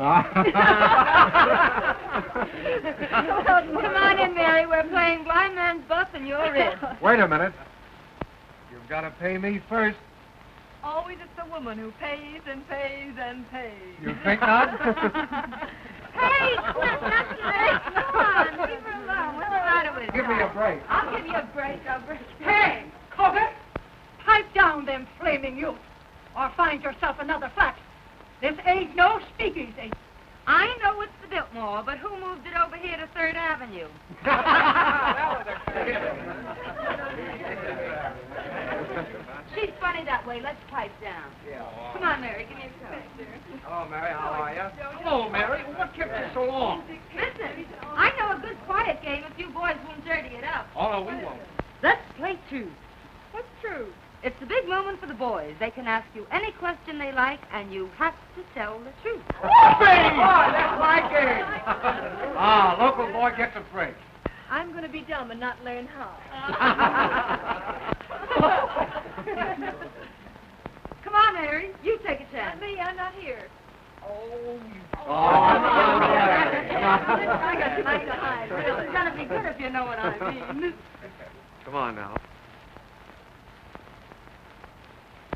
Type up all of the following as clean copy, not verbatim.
Come on in, Mary. We're playing blind man's buff and you're in. Wait a minute. You've got to pay me first. Always it's the woman who pays and pays and pays. You think not? Hey, quit. Come on. Leave her alone. What's the matter with you? Give me a break. I'll give you a break. Hey, Corbett! Pipe down them flaming youth, or find yourself another flat. This ain't no speakeasy. I know it's the Biltmore, but who moved it over here to 3rd Avenue? She's funny that way. Let's pipe down. Come on, Mary. Give me a cup. Hello, Mary. How are you? Hello, Mary. What kept you so long? Listen, I know a good quiet game if you boys won't dirty it up. Oh, no, we won't. Let's play truth. What's true? It's a big moment for the boys. They can ask you any question they like, and you have to tell the truth. Whoopee! Oh, that's my game. Local boy gets a break. I'm going to be dumb and not learn how. Come on, Mary. You take a chance. Not me, I'm not here. Oh, I got to like to hide, really. It's going to be good if you know what I mean. Come on now.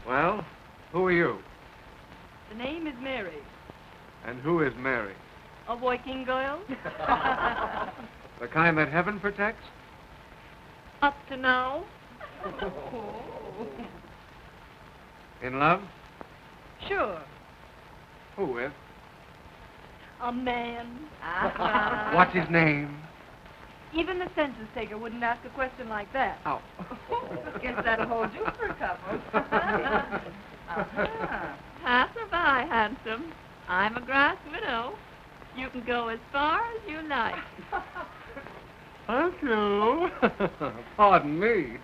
Well, who are you? The name is Mary. And who is Mary? A working girl. The kind that heaven protects? Up to now. In love? Sure. Who with? A man. What's his name? Even the census taker wouldn't ask a question like that. Oh. Guess that'll hold you for a couple. Passerby, handsome. I'm a grass widow. You can go as far as you like. Thank you. Pardon me.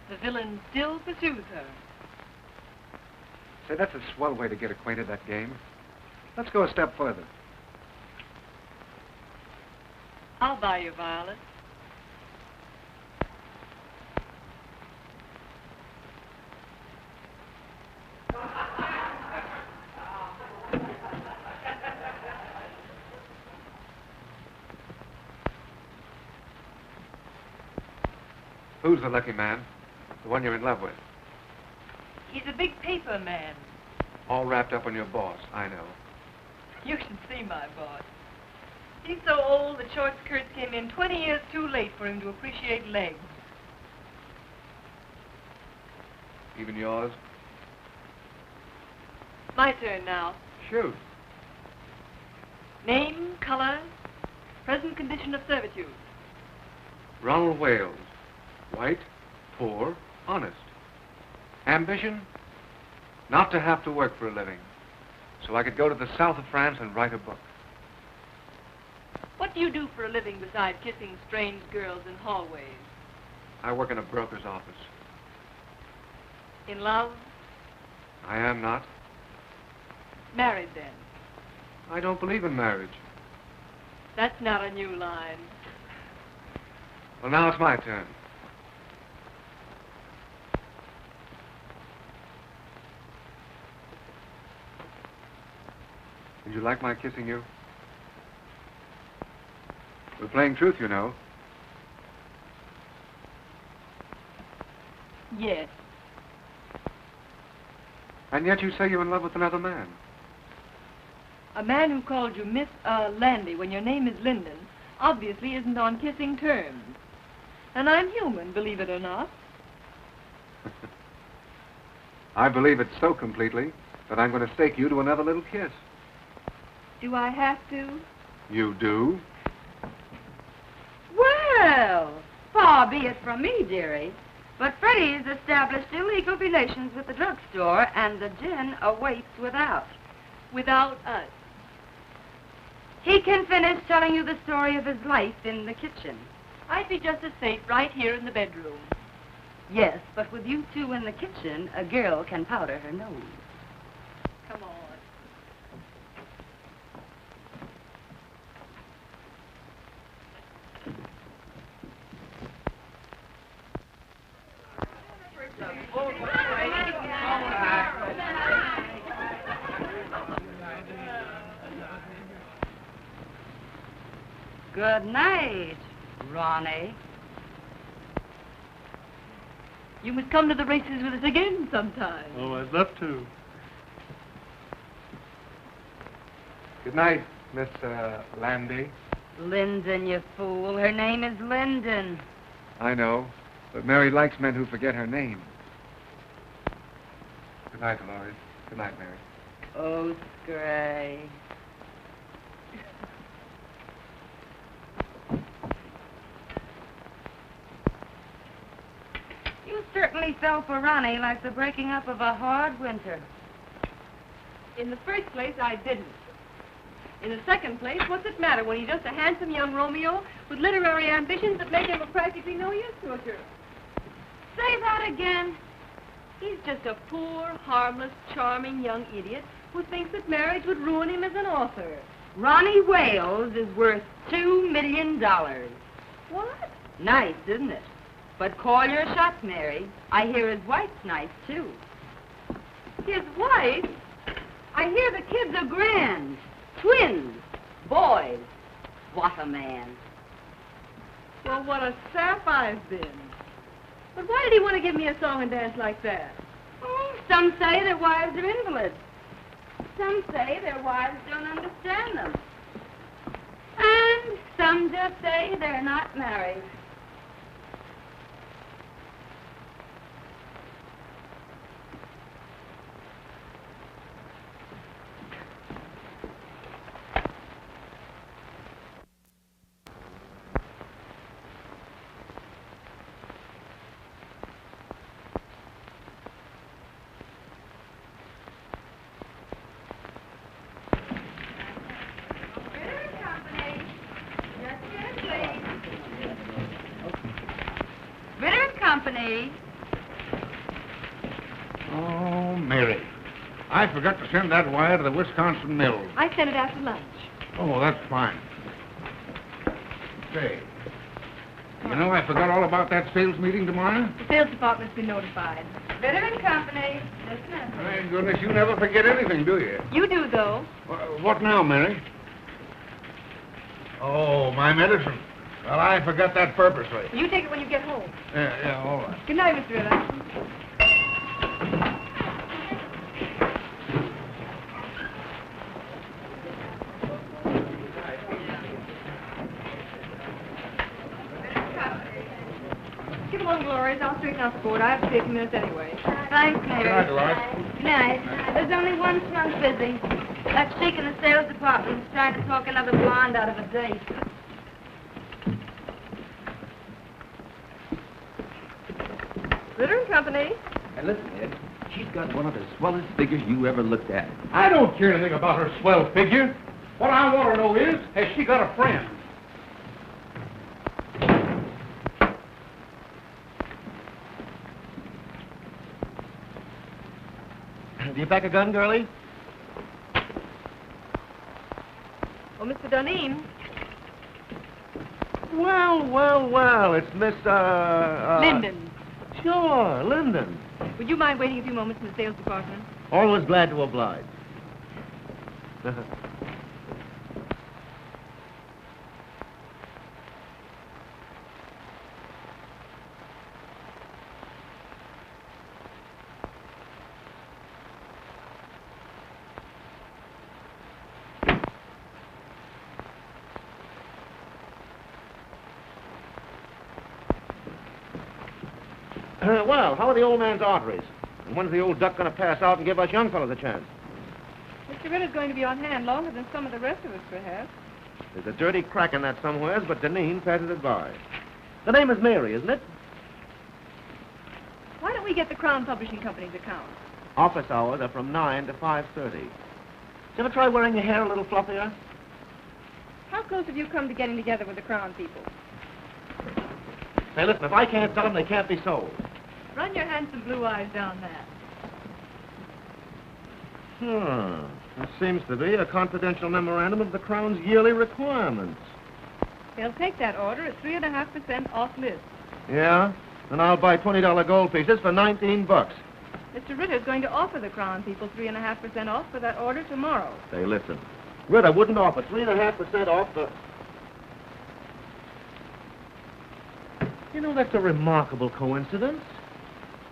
The villain still pursues her. Say, that's a swell way to get acquainted, that game. Let's go a step further. I'll buy you, Violet. Who's the lucky man? The one you're in love with? He's a big paper man. All wrapped up on your boss, I know. You should see my boss. He's so old that short skirts came in 20 years too late for him to appreciate legs. Even yours? My turn now. Shoot. Name, color, present condition of servitude. Ronald Wales. White, poor, honest. Ambition? Not to have to work for a living. So I could go to the south of France and write a book. What do you do for a living besides kissing strange girls in hallways? I work in a broker's office. In love? I am not. Married then? I don't believe in marriage. That's not a new line. Well, now it's my turn. Did you like my kissing you? We're playing truth, you know. Yes. And yet you say you're in love with another man. A man who called you Miss Landy when your name is Linden obviously isn't on kissing terms. And I'm human, believe it or not. I believe it so completely that I'm going to stake you to another little kiss. Do I have to? You do? Well, far be it from me, dearie. But Freddie's established illegal relations with the drugstore, and the gin awaits without. Without us. He can finish telling you the story of his life in the kitchen. I'd be just as safe right here in the bedroom. Yes, but with you two in the kitchen, a girl can powder her nose. Come on. Good night, Ronnie. You must come to the races with us again sometime. Oh, I'd love to. Good night, Miss Landy. Lyndon, you fool. Her name is Lyndon. I know, but Mary likes men who forget her name. Good night, Dolores. Good night, Mary. Oh, Scray. You certainly fell for Ronnie like the breaking up of a hard winter. In the first place, I didn't. In the second place, what's it matter when he's just a handsome young Romeo with literary ambitions that make him of practically no use to a girl? Say that again. He's just a poor, harmless, charming young idiot who thinks that marriage would ruin him as an author. Ronnie Wales is worth $2 million. What? Nice, isn't it? But call your shots, Mary. I hear his wife's nice, too. His wife? I hear the kids are grand. Twins. Boys. What a man. Well, what a sap I've been. But why did he want to give me a song and dance like that? Oh, some say their wives are invalids. Some say their wives don't understand them. And some just say they're not married. Company. Oh, Mary. I forgot to send that wire to the Wisconsin Mills. I sent it after lunch. Oh, that's fine. Say, you know, I forgot all about that sales meeting tomorrow. The sales department's been notified. Ritter and Company. Listen. Thank goodness, you never forget anything, do you? You do, though. What now, Mary? Oh, my medicine. Well, I forgot that purposely. You take it when you get home. Yeah, all right. Good night, Mr. Ritter. Get along, Gloria. I'll straighten out the board. I have to stay a few minutes anyway. Thanks, Mary. Good night, Dolores. Good night. There's only one trunk busy. That chick in the sales department is trying to talk another blonde out of a date. Ritter and Company. And listen, Ed, she's got one of the swellest figures you ever looked at. I don't care anything about her swell figure. What I want to know is, has she got a friend? Do you pack a gun, girlie? Oh, Mr. Dunedin. Well, it's Miss, Lyndon. Sure, Lyndon. Would you mind waiting a few moments in the sales department? Always glad to oblige. Well, how are the old man's arteries? And when's the old duck going to pass out and give us young fellows a chance? Mr. Ritter's going to be on hand longer than some of the rest of us, perhaps. There's a dirty crack in that somewheres, but Deneen passes it by. The name is Mary, isn't it? Why don't we get the Crown Publishing Company's account? Office hours are from 9 to 5:30. Did you ever try wearing your hair a little fluffier? How close have you come to getting together with the Crown people? Say, listen, if I can't sell them, they can't be sold. Run your handsome blue eyes down that. There seems to be a confidential memorandum of the Crown's yearly requirements. They'll take that order at 3.5% off list. Yeah? And I'll buy $20 gold pieces for $19. Mr. Ritter's going to offer the Crown people 3.5% off for that order tomorrow. Say, listen. Ritter wouldn't offer 3.5% off the... You know, that's a remarkable coincidence.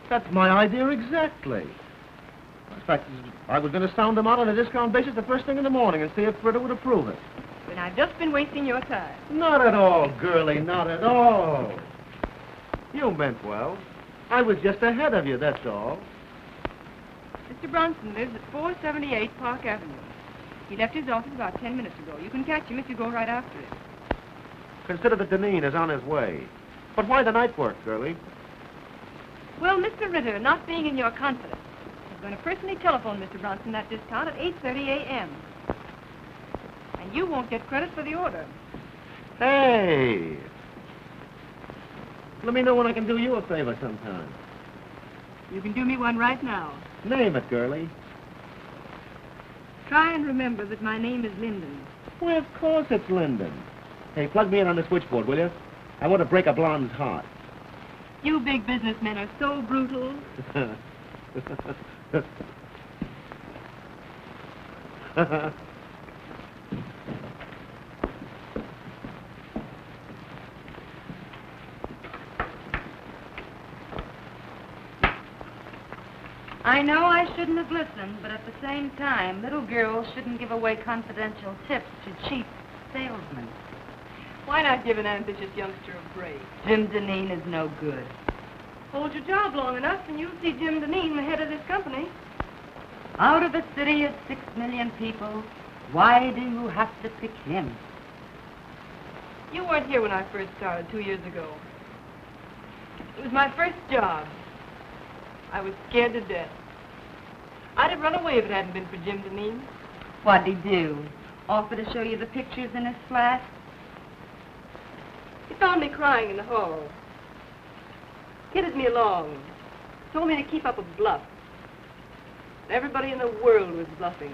That's my idea exactly. In fact, I was going to sound them out on a discount basis the first thing in the morning and see if Fritter would approve it. Then I've just been wasting your time. Not at all, girlie, not at all. You meant well. I was just ahead of you, that's all. Mr. Bronson lives at 478 Park Avenue. He left his office about 10 minutes ago. You can catch him if you go right after him. Consider that Deneen is on his way. But why the night work, girlie? Well, Mr. Ritter, not being in your confidence, is going to personally telephone Mr. Bronson that discount at 8:30 a.m. And you won't get credit for the order. Hey! Let me know when I can do you a favor sometime. You can do me one right now. Name it, girlie. Try and remember that my name is Linden. Why, of course it's Linden. Hey, plug me in on the switchboard, will you? I want to break a blonde's heart. You big businessmen are so brutal. I know I shouldn't have listened, but at the same time, little girls shouldn't give away confidential tips to cheap salesmen. Why not give an ambitious youngster a break? Jim Deneen is no good. Hold your job long enough and you'll see Jim Deneen, the head of this company. Out of a city of 6 million people, why do you have to pick him? You weren't here when I first started 2 years ago. It was my first job. I was scared to death. I'd have run away if it hadn't been for Jim Deneen. What'd he do? Offer to show you the pictures in his flat? He found me crying in the hall. Kidded me along. Told me to keep up a bluff. Everybody in the world was bluffing.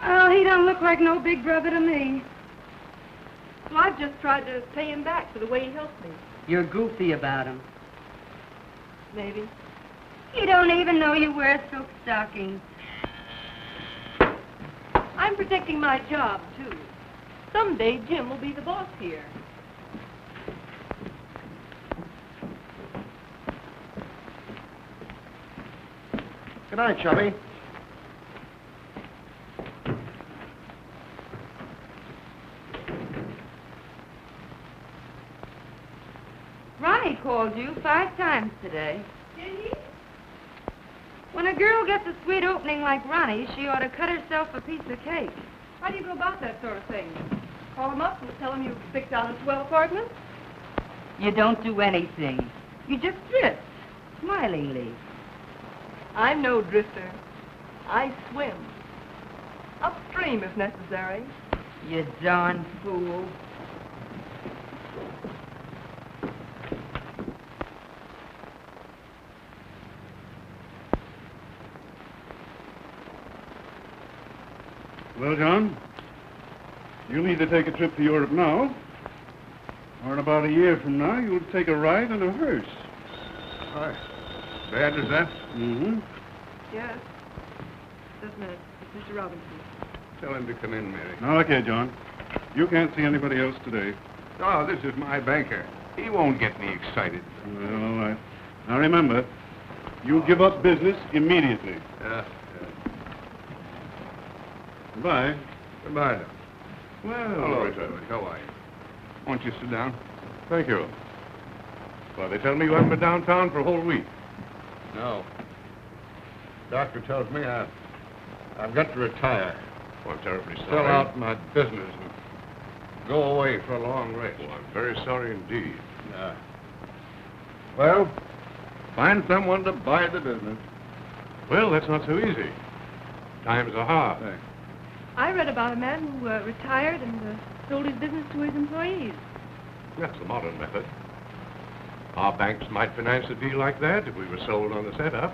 Well, he don't look like no big brother to me. So I've just tried to pay him back for the way he helped me. You're goofy about him. Maybe. He don't even know you wear silk stockings. I'm protecting my job, too. Someday Jim will be the boss here. Good night, Chubby. Ronnie called you 5 times today. Did he? When a girl gets a sweet opening like Ronnie, she ought to cut herself a piece of cake. How do you go about that sort of thing? Call him up and tell him you picked out a swell apartment? You don't do anything. You just drift, smilingly. I'm no drifter. I swim. Upstream, if necessary. You darn fool. Well, John, you'll either take a trip to Europe now, or in about a year from now, you'll take a ride in a hearse. Hi. Bad as that? Mm-hmm. Yes. Just a minute. It's Mr. Robinson. Tell him to come in, Mary. Okay, John. You can't see anybody else today. Oh, this is my banker. He won't get me excited. Well, all right. Now, remember, you give up business immediately. Goodbye. Goodbye, Doc. Well, Hello, George. How are you? Won't you sit down? Thank you. Well, they tell me you haven't been downtown for a whole week. No. Doctor tells me I've got to retire. Oh, I'm terribly sorry. Sell out my business and go away for a long rest. Oh, I'm very sorry indeed. Well, find someone to buy the business. Well, that's not so easy. Times are hard. Thanks. I read about a man who retired and sold his business to his employees. That's the modern method. Our banks might finance a deal like that if we were sold on the setup.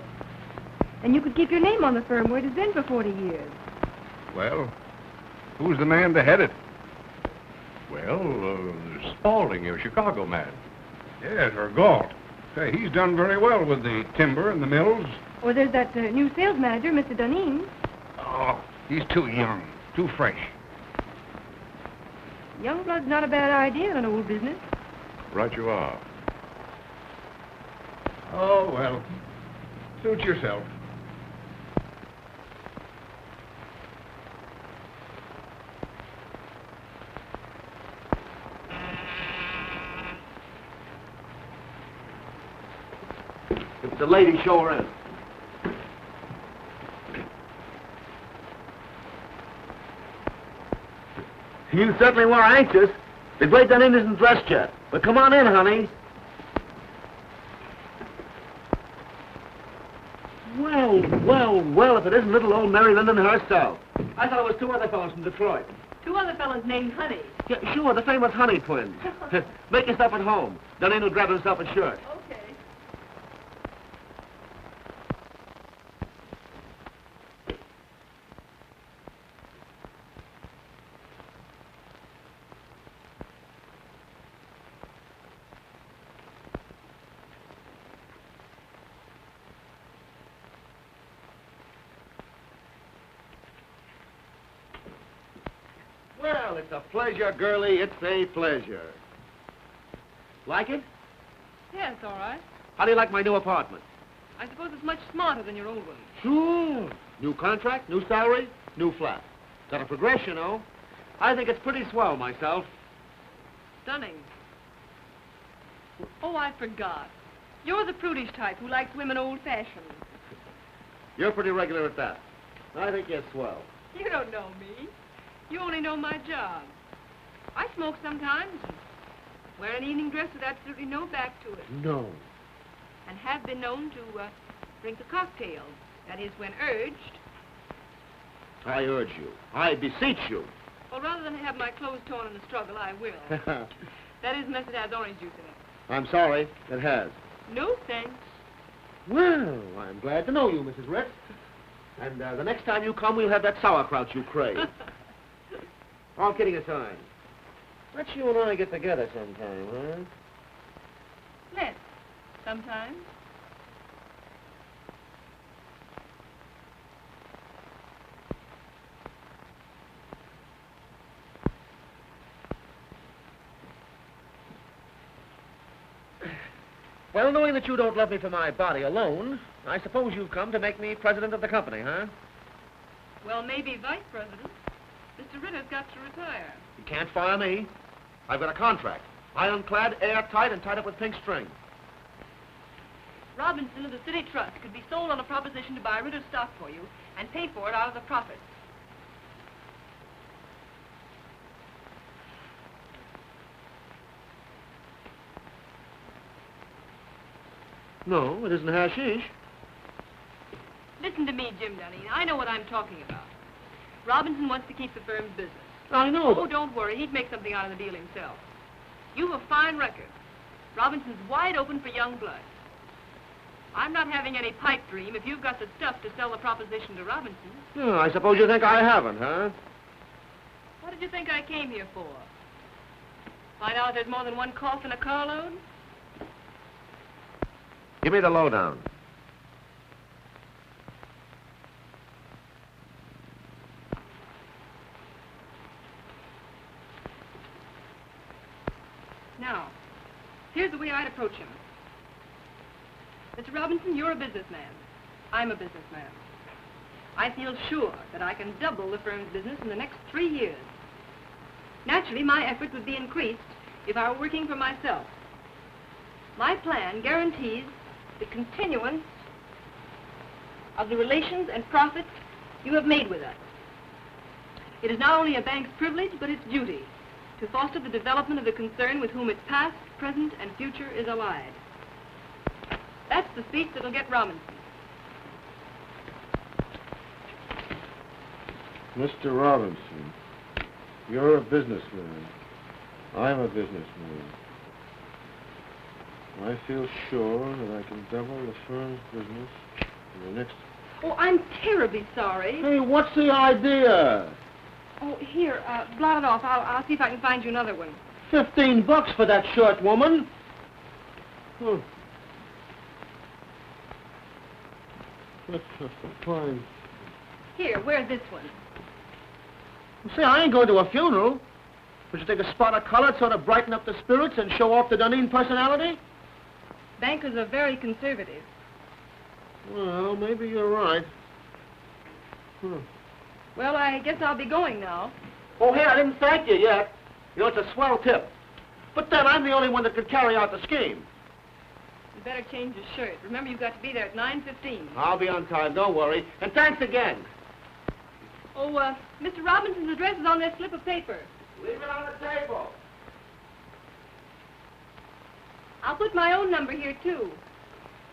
And you could keep your name on the firm where it has been for 40 years. Well, who's the man to head it? Well, Spaulding, your Chicago man. Yes, or Galt. Say, he's done very well with the timber and the mills. Or there's that new sales manager, Mr. Duneen. Oh, he's too young, too fresh. Young blood's not a bad idea in an old business. Right you are. Oh, well. Suit yourself. If the lady, show her in. You certainly were anxious. The great Dunedin isn't dressed yet. But come on in, honey. Well, if it isn't little old Mary Linden herself. I thought it was two other fellows from Detroit. Two other fellas named Honey. Yeah, sure, the famous Honey twins. Make yourself at home. Dunedin will grab himself a shirt. Okay. Well, it's a pleasure, girlie. It's a pleasure. Like it? Yeah, it's all right. How do you like my new apartment? I suppose it's much smarter than your old one. Sure. New contract, new salary, new flat. Got a progression, you know. I think it's pretty swell myself. Stunning. Oh, I forgot. You're the prudish type who likes women old-fashioned. You're pretty regular at that. I think you're swell. You don't know me. You only know my job. I smoke sometimes. Wear an evening dress with absolutely no back to it. No. And have been known to drink a cocktail. That is, when urged. I urge you. I beseech you. Well, rather than have my clothes torn in the struggle, I will. That is, unless it has orange juice in it. I'm sorry. It has. No thanks. Well, I'm glad to know you, Mrs. Ritz. And the next time you come, we'll have that sauerkraut you crave. All kidding aside, let's you and I get together sometime, huh? Let's. Sometimes. Well, knowing that you don't love me for my body alone, I suppose you've come to make me president of the company, huh? Well, maybe vice president. Mr. Ritter's got to retire. You can't fire me. I've got a contract. Ironclad, airtight, and tied up with pink string. Robinson of the City Trust could be sold on a proposition to buy Ritter's stock for you and pay for it out of the profits. No, it isn't hashish. Listen to me, Jim Dunning. I know what I'm talking about. Robinson wants to keep the firm's business. I know. Oh, don't worry. He'd make something out of the deal himself. You've a fine record. Robinson's wide open for young blood. I'm not having any pipe dream if you've got the stuff to sell the proposition to Robinson. Oh, I suppose you think I haven't, huh? What did you think I came here for? Find out if there's more than one cough in a carload? Give me the lowdown. Now, here's the way I'd approach him. Mr. Robinson, you're a businessman. I'm a businessman. I feel sure that I can double the firm's business in the next 3 years. Naturally, my effort would be increased if I were working for myself. My plan guarantees the continuance of the relations and profits you have made with us. It is not only a bank's privilege, but its duty to foster the development of the concern with whom its past, present, and future is allied. That's the speech that'll get Robinson. Mr. Robinson, you're a businessman. I'm a businessman. I feel sure that I can double the firm's business in the next... Oh, I'm terribly sorry. Hey, what's the idea? Oh, here, blot it off. I'll see if I can find you another one. $15 for that shirt, woman. That's fine. Here, wear this one. See, I ain't going to a funeral. Would you take a spot of color to sort of brighten up the spirits and show off the Dunedin personality? Bankers are very conservative. Well, maybe you're right. Well, I guess I'll be going now. Oh, hey, I didn't thank you yet. You know, it's a swell tip. But then I'm the only one that could carry out the scheme. You better change your shirt. Remember, you've got to be there at 9:15. I'll be on time, don't worry. And thanks again. Oh, Mr. Robinson's address is on that slip of paper. Leave it on the table. I'll put my own number here, too.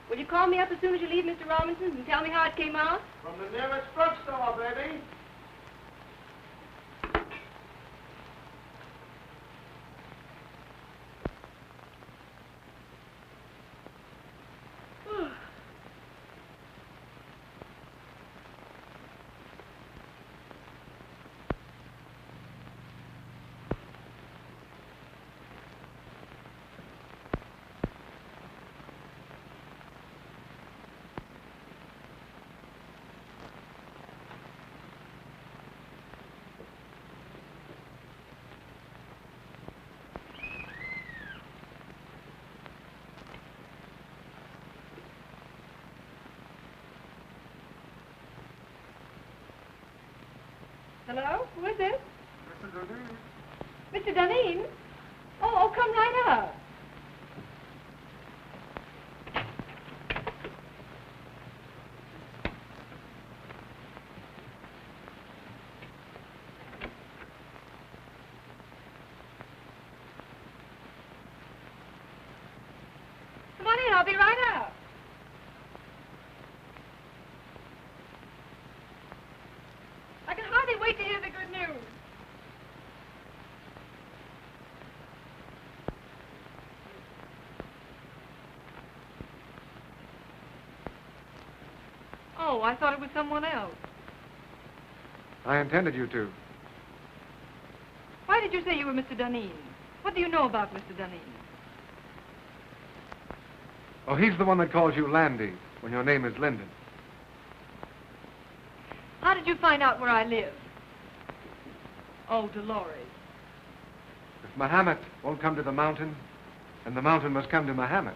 Will you call me up as soon as you leave Mr. Robinson's and tell me how it came out? From the nearest drugstore, baby. Hello? Who is it? Mr. Dunedin? Oh, come right up. Come on in, I'll be right up. I can hardly wait to hear the good news. Oh, I thought it was someone else. I intended you to. Why did you say you were Mr. Dunedin? What do you know about Mr. Dunedin? Oh, he's the one that calls you Landy when your name is Lyndon. How did you find out where I live? Oh, Dolores. If Mahomet won't come to the mountain, then the mountain must come to Mahomet.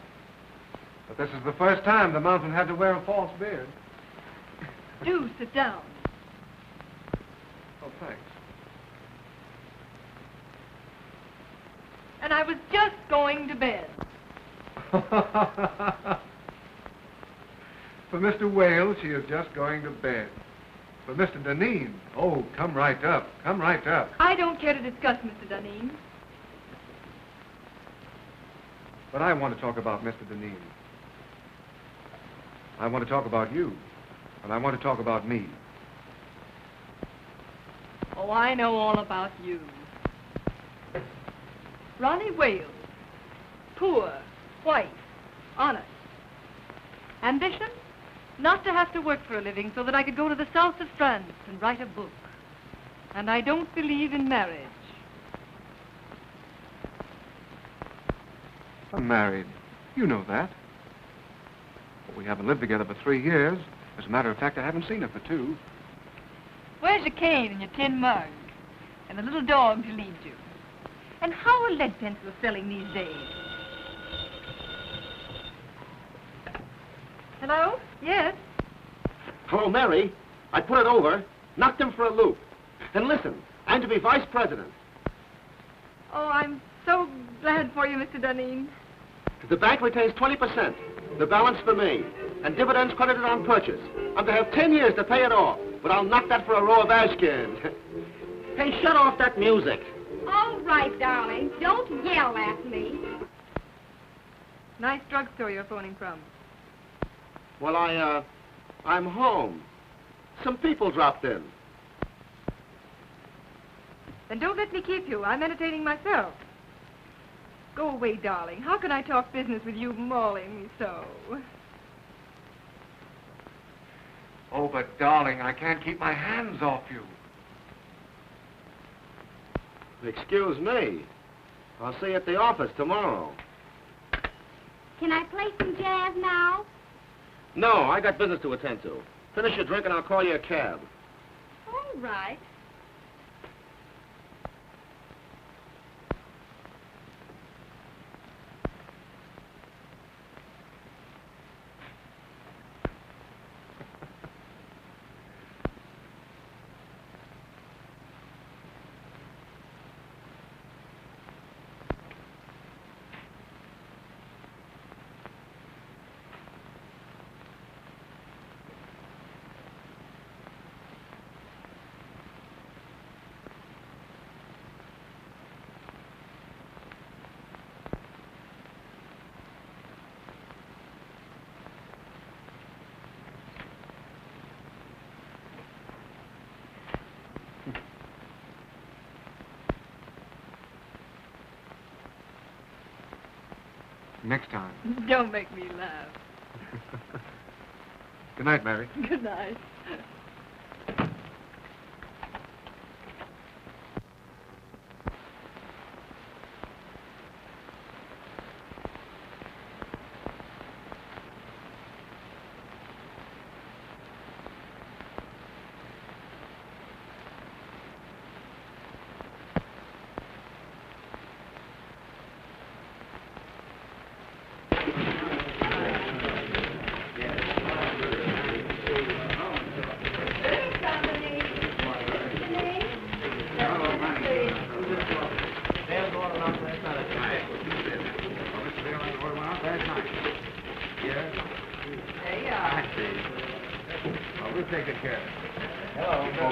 But this is the first time the mountain had to wear a false beard. Do sit down. Oh, thanks. And I was just going to bed. For Mr. Wales, she is just going to bed. For Mr. Dunedin, oh, come right up. Come right up. I don't care to discuss Mr. Dunedin. But I want to talk about Mr. Dunedin. I want to talk about you. And I want to talk about me. Oh, I know all about you. Ronnie Wales. Poor, white, honest. Ambition? Not to have to work for a living so that I could go to the south of France and write a book. And I don't believe in marriage. I'm married. You know that. But we haven't lived together for 3 years. As a matter of fact, I haven't seen her for 2. Where's your cane and your tin mug? And the little dog to lead you? And how are lead pencils selling these days? Hello? Yes? Hello, Mary. I put it over, knocked him for a loop. And listen, I'm to be vice president. Oh, I'm so glad for you, Mr. Dunedin. The bank retains 20%, the balance for me, and dividends credited on purchase. I'm to have 10 years to pay it off, but I'll knock that for a row of ash cans. Hey, shut off that music. All right, darling. Don't yell at me. Nice drugstore you're phoning from. Well, I'm home. Some people dropped in. Then don't let me keep you. I'm entertaining myself. Go away, darling. How can I talk business with you mauling me so? Oh, but darling, I can't keep my hands off you. Excuse me. I'll see you at the office tomorrow. Can I play some jazz now? No, I got business to attend to. Finish your drink and I'll call you a cab. All right. next time. Don't make me laugh. Good night, Mary. Good night.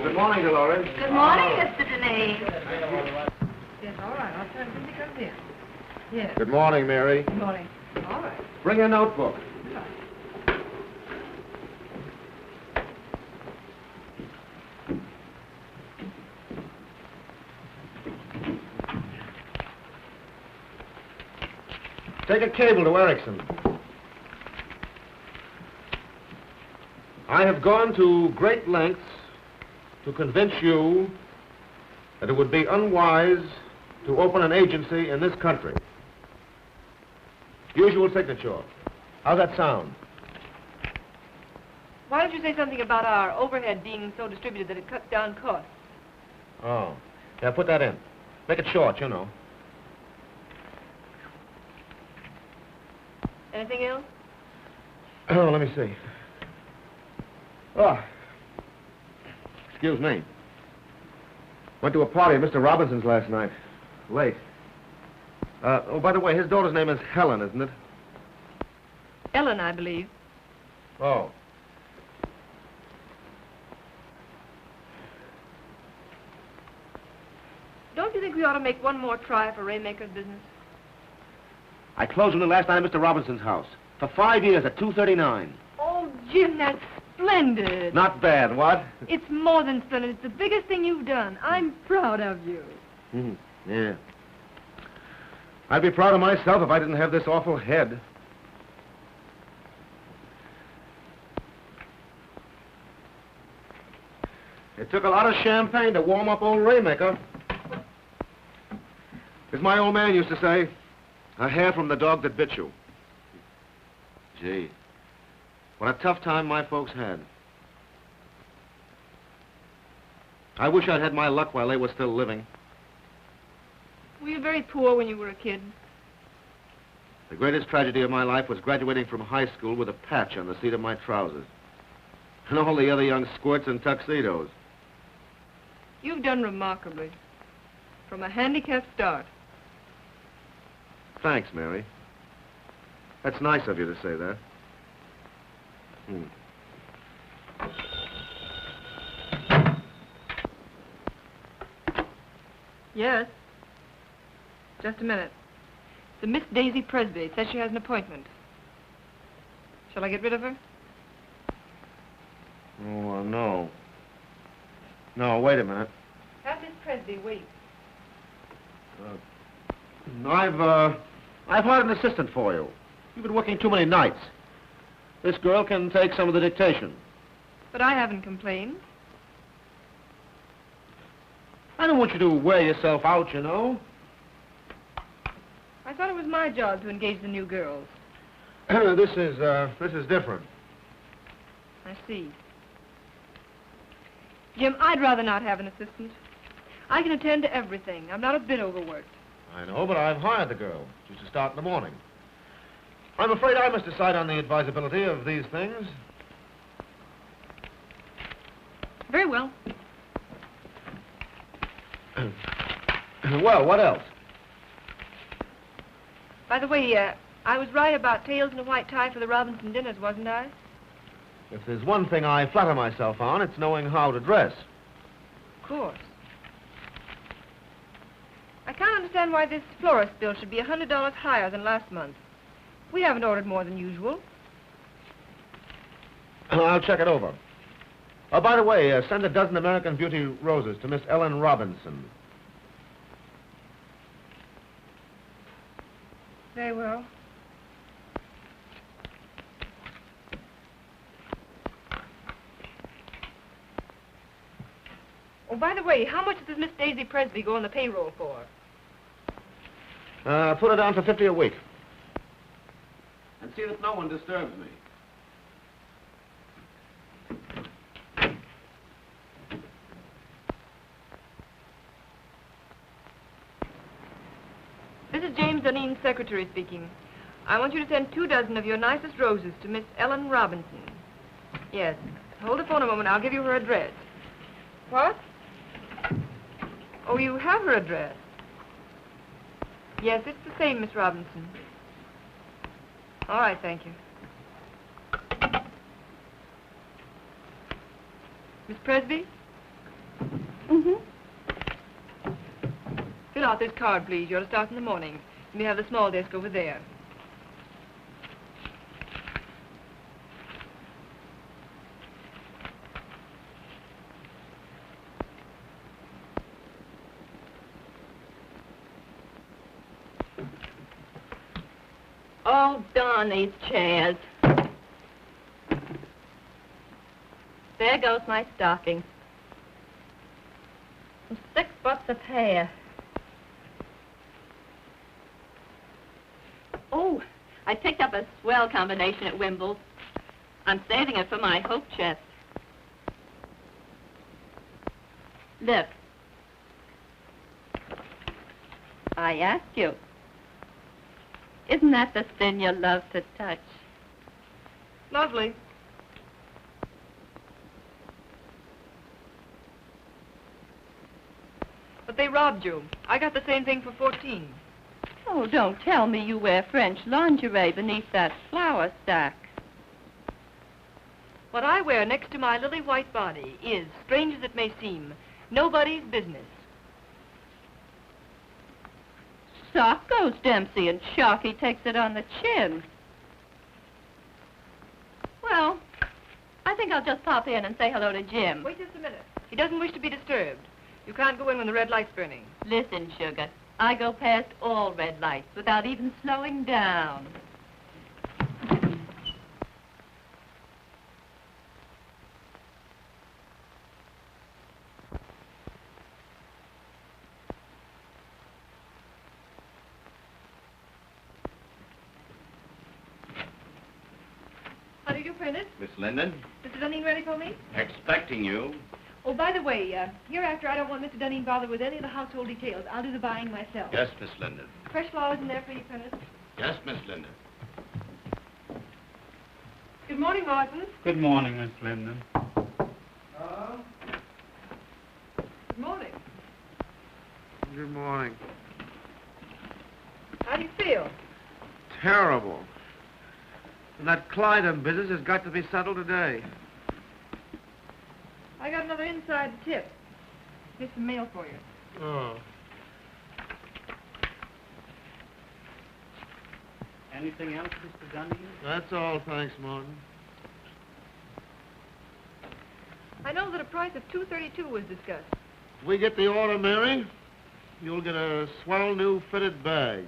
Good morning, Dolores. Good morning, Mr. Denise. Yes, all right. I'll tell him when he comes in. Yes. Good morning, Mary. Good morning. All right. Bring your notebook. Take a cable to Erickson. I have gone to great lengths to convince you that it would be unwise to open an agency in this country. Usual signature. How's that sound? Why don't you say something about our overhead being so distributed that it cuts down costs? Oh. Yeah, put that in. Make it short, you know. Anything else? Oh, let me see. Oh. Excuse me. Went to a party at Mr. Robinson's last night. Late. Oh, by the way, his daughter's name is Helen, isn't it? Ellen, I believe. Oh. Don't you think we ought to make one more try for Raymaker's business? I closed with it last night at Mr. Robinson's house. For 5 years at $2.39. Oh, Jim, that's splendid. Not bad, what? It's more than splendid. It's the biggest thing you've done. I'm proud of you. Yeah. I'd be proud of myself if I didn't have this awful head. It took a lot of champagne to warm up old Raymaker. As my old man used to say, a hair from the dog that bit you. Gee, what a tough time my folks had. I wish I'd had my luck while they were still living. Were you very poor when you were a kid? The greatest tragedy of my life was graduating from high school with a patch on the seat of my trousers. And all the other young squirts in tuxedos. You've done remarkably. From a handicapped start. Thanks, Mary. That's nice of you to say that. Yes. Just a minute. The Miss Daisy Presby says she has an appointment. Shall I get rid of her? Oh, no. No, wait a minute. Have Miss Presby wait. I've hired an assistant for you. You've been working too many nights. This girl can take some of the dictation. But I haven't complained. I don't want you to wear yourself out, you know. I thought it was my job to engage the new girls. This is different. I see. Jim, I'd rather not have an assistant. I can attend to everything. I'm not a bit overworked. I know, but I've hired the girl. She's to start in the morning. I'm afraid I must decide on the advisability of these things. Very well. Well, what else? By the way, I was right about tails and a white tie for the Robinson dinners, wasn't I? If there's one thing I flatter myself on, it's knowing how to dress. Of course. I can't understand why this florist bill should be $100 higher than last month. We haven't ordered more than usual. I'll check it over. Oh, by the way, send a dozen American Beauty roses to Miss Ellen Robinson. Very well. Oh, by the way, how much does Miss Daisy Presby go on the payroll for? Put her down for 50 a week. And see that no one disturbs me. This is James Dunedin's secretary speaking. I want you to send 2 dozen of your nicest roses to Miss Ellen Robinson. Yes. Hold the phone a moment. I'll give you her address. What? Oh, you have her address. Yes, it's the same, Miss Robinson. All right, thank you. Miss Presby? Mm-hmm. Fill out this card, please. You're to start in the morning. You may have the small desk over there. Oh, darn these chairs. There goes my stockings. $6 a pair. Oh, I picked up a swell combination at Wimble's. I'm saving it for my hope chest. Look. I ask you. Isn't that the thing you love to touch? Lovely. But they robbed you. I got the same thing for 14. Oh, don't tell me you wear French lingerie beneath that flower stack. What I wear next to my lily white body is, strange as it may seem, nobody's business. Sock goes Dempsey and Sharky takes it on the chin. Well, I think I'll just pop in and say hello to Jim. Wait just a minute. He doesn't wish to be disturbed. You can't go in when the red light's burning. Listen, sugar, I go past all red lights without even slowing down. How do you do, Prentice? Miss Linden, Mr. Dunning ready for me? expecting you. Oh, by the way, hereafter I don't want Mr. Dunning bothered with any of the household details. I'll do the buying myself. Yes, Miss Linden. Fresh flowers in there for you, Prentice. Yes, Miss Linden. Good morning, Martin. Good morning, Miss Linden. Good morning. Good morning. How do you feel? Terrible. And that Clyden business has got to be settled today. I got another inside tip. Here's some mail for you. Oh. Anything else, Mr. Dunedin? That's all, thanks, Martin. I know that a price of $232 was discussed. If we get the order, Mary, you'll get a swell new fitted bag.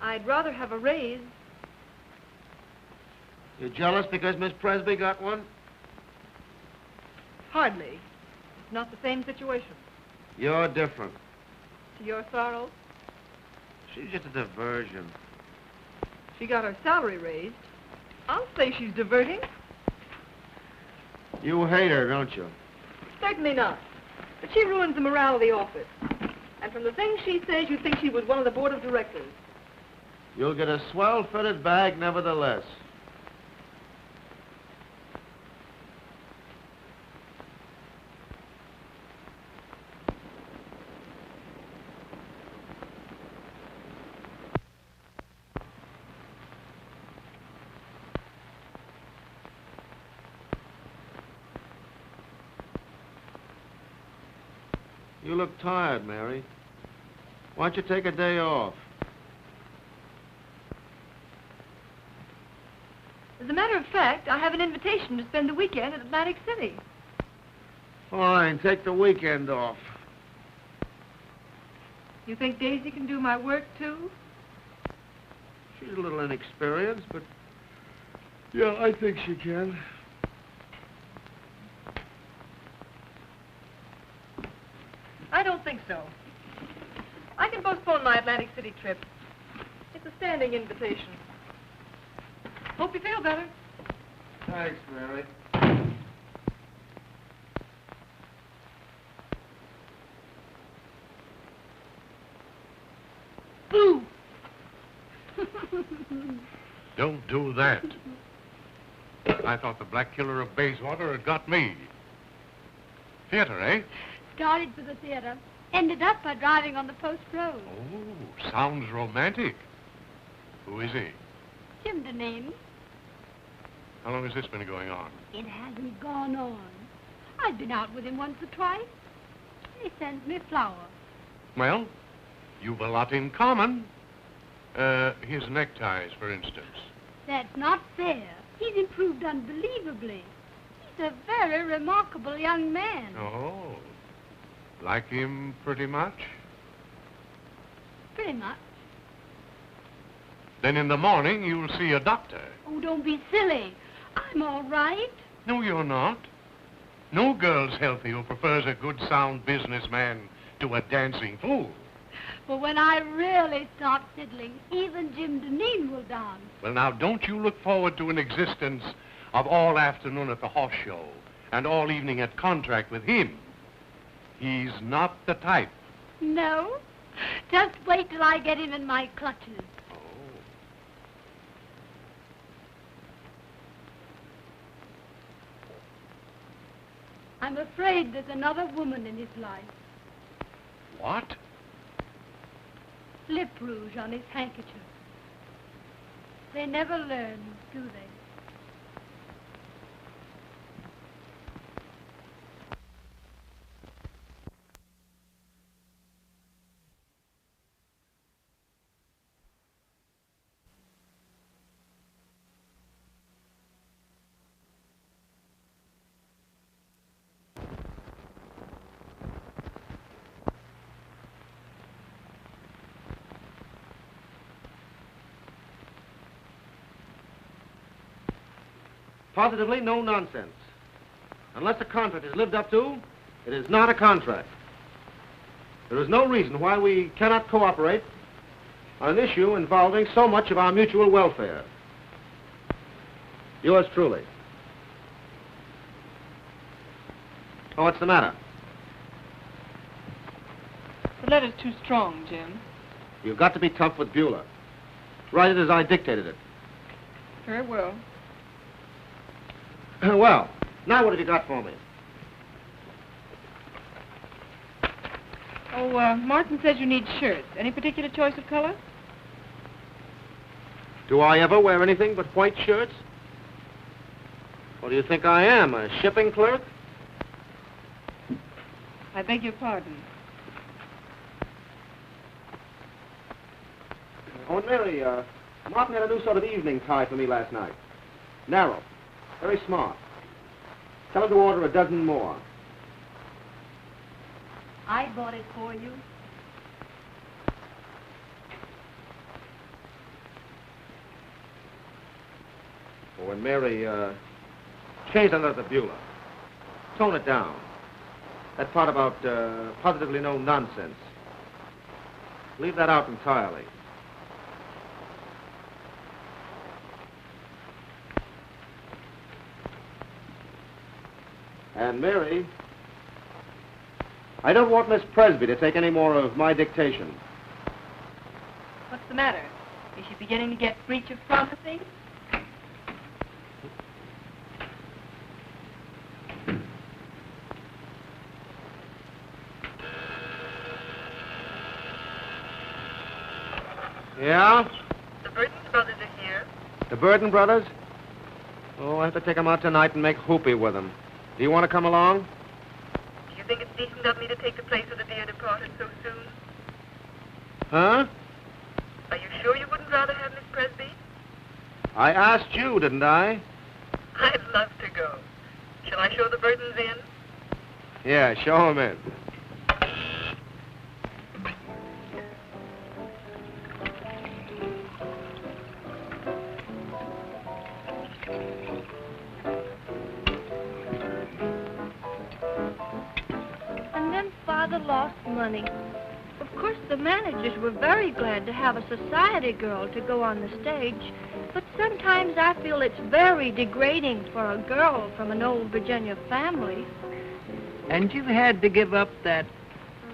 I'd rather have a raise. You jealous because Miss Presby got one? Hardly. It's not the same situation. You're different. To your sorrow, She's just a diversion. she got her salary raised. I'll say she's diverting. You hate her, don't you? Certainly not. But she ruins the morale of the office. And from the things she says, you'd think she was one of the board of directors. You'll get a swell fitted bag nevertheless. You look tired, Mary. Why don't you take a day off? As a matter of fact, I have an invitation to spend the weekend at Atlantic City. Fine, take the weekend off. You think Daisy can do my work, too? She's a little inexperienced, but yeah, I think she can. don't think so. I can postpone my Atlantic City trip. It's a standing invitation. Hope you feel better. Thanks, Mary. Boo! Don't do that. I thought the Black Killer of Bayswater had got me. Theater, eh? Started for the theater. Ended up by driving on the post road. Oh, sounds romantic. Who is he? Jim Deneen. How long has this been going on? It hasn't gone on. I've been out with him once or twice. He sends me flowers. Well, you've a lot in common. His neckties, for instance. That's not fair. He's improved unbelievably. He's a very remarkable young man. Oh, like him pretty much? Pretty much. Then in the morning you'll see a doctor. Oh, don't be silly. I'm all right. No, you're not. No girl's healthy who prefers a good, sound businessman to a dancing fool. But when I really start fiddling, even Jim Deneen will dance. Well, now, don't you look forward to an existence of all afternoon at the horse show and all evening at contract with him. He's not the type. No? Just wait till I get him in my clutches. Oh. I'm afraid there's another woman in his life. What? Lip rouge on his handkerchief. They never learn, do they? Positively no nonsense. Unless a contract is lived up to, it is not a contract. There is no reason why we cannot cooperate on an issue involving so much of our mutual welfare. Yours truly. Oh, what's the matter? The letter's too strong, Jim. You've got to be tough with Beulah. Write it as I dictated it. Very well. Well, now what have you got for me? Oh, Martin says you need shirts. Any particular choice of color? Do I ever wear anything but white shirts? What do you think I am, a shipping clerk? I beg your pardon. Oh, and Mary, Martin had a new sort of evening tie for me last night. Narrow. Very smart. Tell him to order a dozen more. I bought it for you. Oh, and Mary, change that letter to Beulah. Tone it down. That part about positively no nonsense. Leave that out entirely. And Mary, I don't want Miss Presby to take any more of my dictation. What's the matter? Is she beginning to get breach of promising? Yeah? The Burton brothers are here. The Burton brothers? Oh, I have to take them out tonight and make hoopy with them. Do you want to come along? Do you think it's decent of me to take the place of the dear departed so soon? Huh? Are you sure you wouldn't rather have Miss Presby? I asked you, didn't I? I'd love to go. Shall I show the Burtons in? Yeah, show them in. rather lost money. Of course, the managers were very glad to have a society girl to go on the stage, but sometimes I feel it's very degrading for a girl from an old Virginia family. And you had to give up that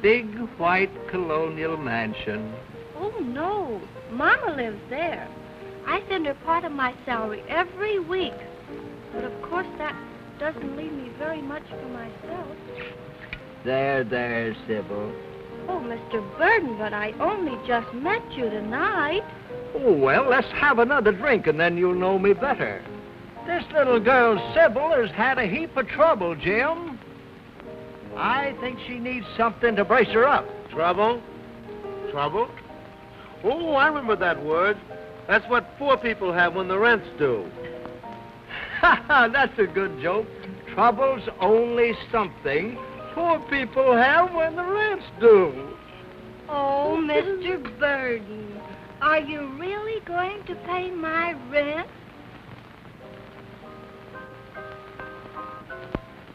big white colonial mansion. Oh, no. Mama lives there. I send her part of my salary every week. But of course, that doesn't leave me very much for myself. There, Sybil. Oh, Mr. Burden, but I only just met you tonight. Oh, well, let's have another drink and then you'll know me better. This little girl, Sybil, has had a heap of trouble, Jim. I think she needs something to brace her up. Trouble? Trouble? Oh, I remember that word. That's what poor people have when the rent's due. Ha ha, that's a good joke. Trouble's only something poor people have when the rent's due. Oh, Mr. Burden, are you really going to pay my rent?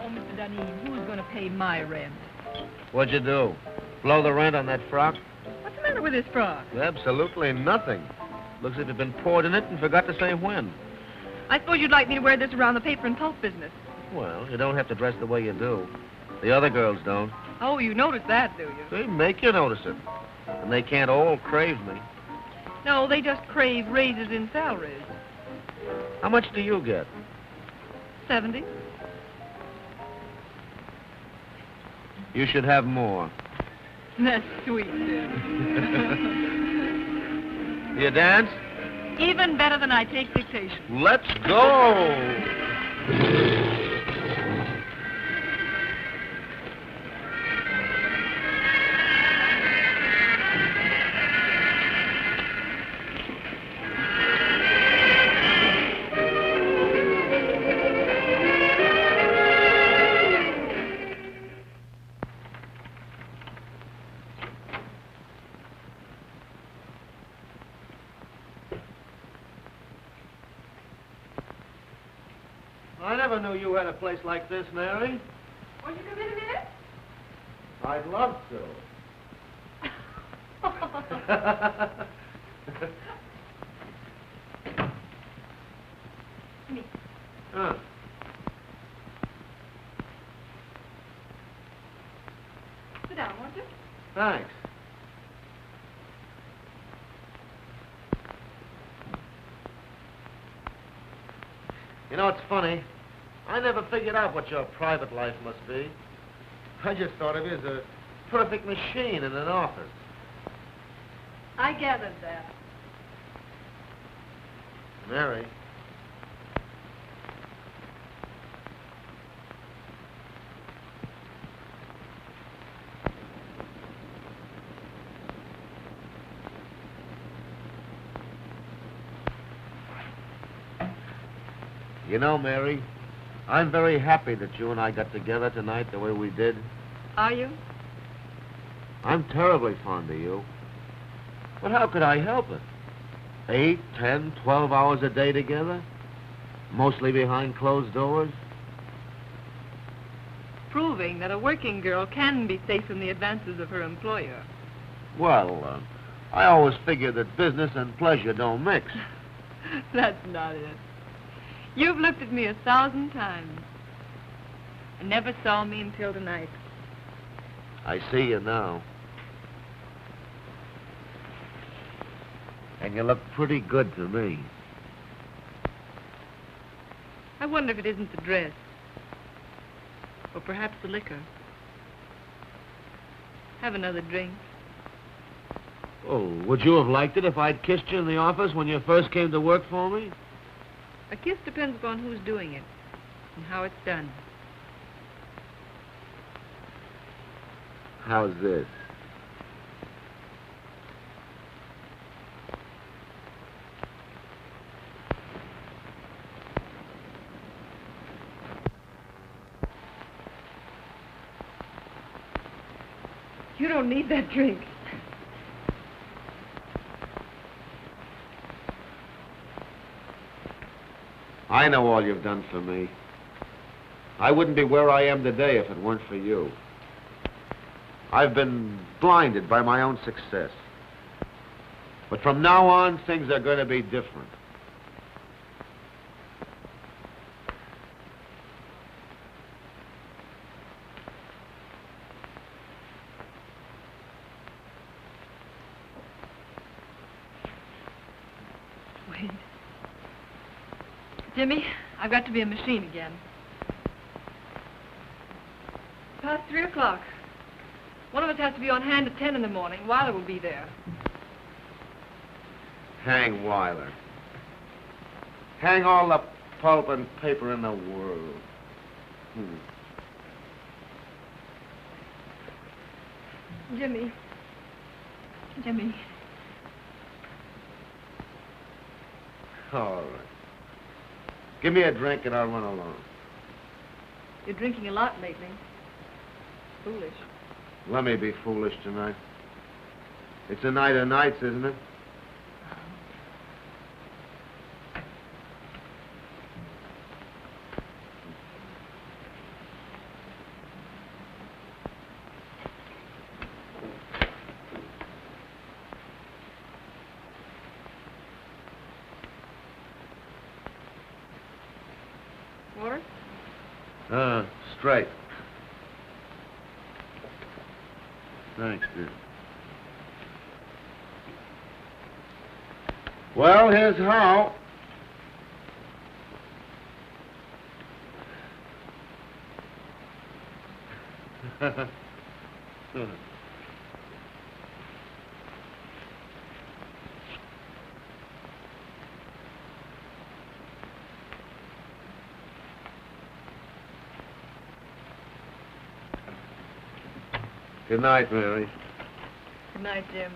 Oh, Mr. Dunedin, who's going to pay my rent? What'd you do? Blow the rent on that frock? What's the matter with this frock? Absolutely nothing. Looks as if you've been poured in it and forgot to say when. I suppose you'd like me to wear this around the paper and pulp business. Well, you don't have to dress the way you do. The other girls don't. Oh, you notice that, do you? They make you notice it. And they can't all crave me. No, they just crave raises in salaries. How much do you get? 70. You should have more. That's sweet, Jim. You dance? Even better than I take dictation. Let's go! I never knew you had a place like this, Mary. Won't you come in a minute? I'd love to. Me. Huh. Sit down, won't you? Thanks. You know, it's funny. I never figured out what your private life must be. I just thought of you as a perfect machine in an office. I gathered that. Mary. You know, Mary, I'm very happy that you and I got together tonight the way we did. Are you? I'm terribly fond of you. But how could I help it? 8, 10, 12 hours a day together? Mostly behind closed doors? Proving that a working girl can be safe in the advances of her employer. Well, I always figured that business and pleasure don't mix. That's not it. You've looked at me 1,000 times and never saw me until tonight. I see you now. And you look pretty good to me. I wonder if it isn't the dress. Or perhaps the liquor. Have another drink. Oh, would you have liked it if I'd kissed you in the office when you first came to work for me? A kiss depends upon who's doing it and how it's done. How's this? You don't need that drink. I know all you've done for me. I wouldn't be where I am today if it weren't for you. I've been blinded by my own success. But from now on, things are going to be different. Wait. Jimmy, I've got to be a machine again. Past 3 o'clock. One of us has to be on hand at 10 in the morning. Weiler will be there. Hang Weiler. Hang all the pulp and paper in the world. Jimmy. Jimmy. All right. Give me a drink and I'll run along. You're drinking a lot lately. Foolish. Let me be foolish tonight. It's a night of nights, isn't it? Water? Straight. Thanks, dear. Well, here's how. Good night, Mary. Good night, Jim.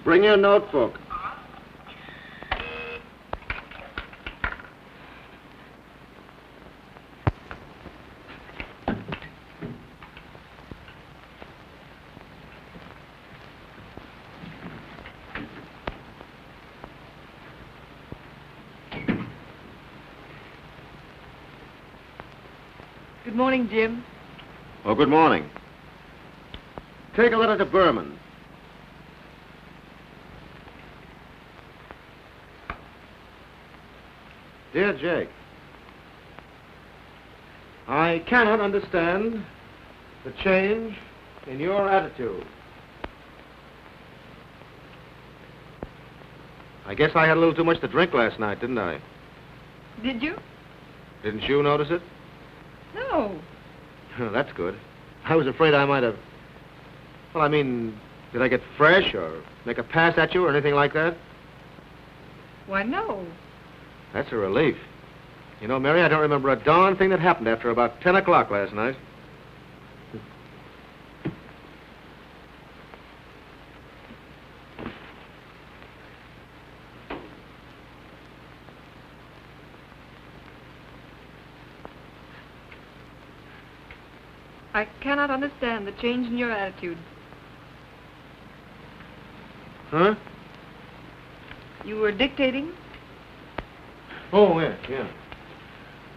Bring your notebook. Good morning, Jim. Oh, good morning. Take a letter to Berman. Dear Jake, I cannot understand the change in your attitude. I guess I had a little too much to drink last night, didn't I? Did you? Didn't you notice it? No. That's good. I was afraid I might have... Well, I mean, did I get fresh or make a pass at you or anything like that? Why, no. That's a relief. You know, Mary, I don't remember a darn thing that happened after about 10 o'clock last night. I cannot understand the change in your attitude. Huh? You were dictating? Oh, yeah.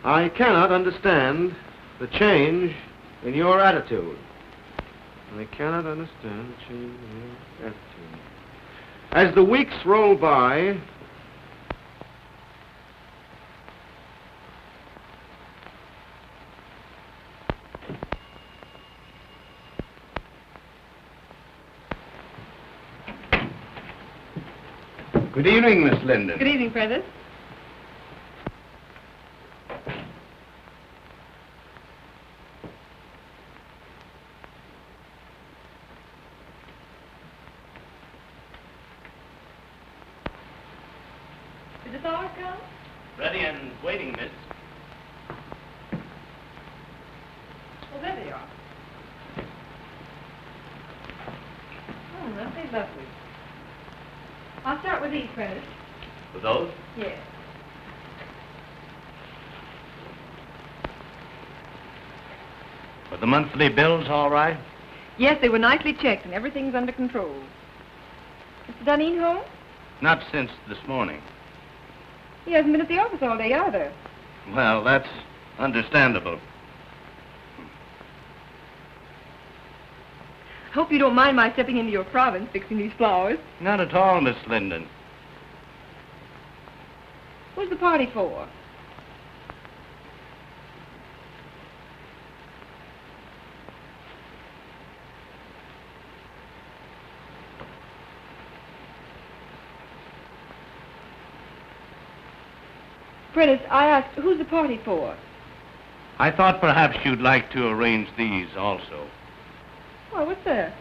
I cannot understand the change in your attitude. I cannot understand the change in your attitude. As the weeks roll by, Good evening, Miss Linden. Good evening, Prentice. Did the flowers come? Ready and waiting, miss. Well, there they are. Oh, aren't they lovely? I'll start with these, Prentice. With those? Yes. Were the monthly bills all right? Yes, they were nicely checked, and everything's under control. Mr. Dunning home? Not since this morning. He hasn't been at the office all day either. Well, that's understandable. Hope you don't mind my stepping into your province fixing these flowers. Not at all, Miss Linden. What's the party for? Prentice, I asked, who's the party for? I thought perhaps you'd like to arrange these also. Oh, what's that?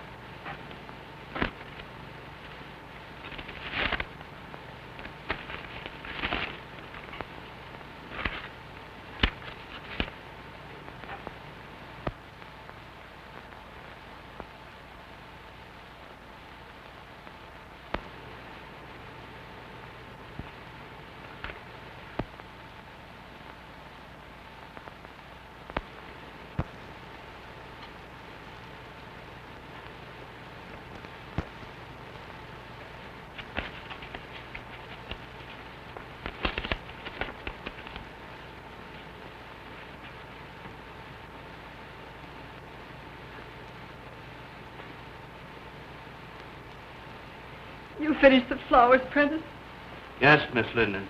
You finished the flowers, Prentice? Yes, Miss Linden.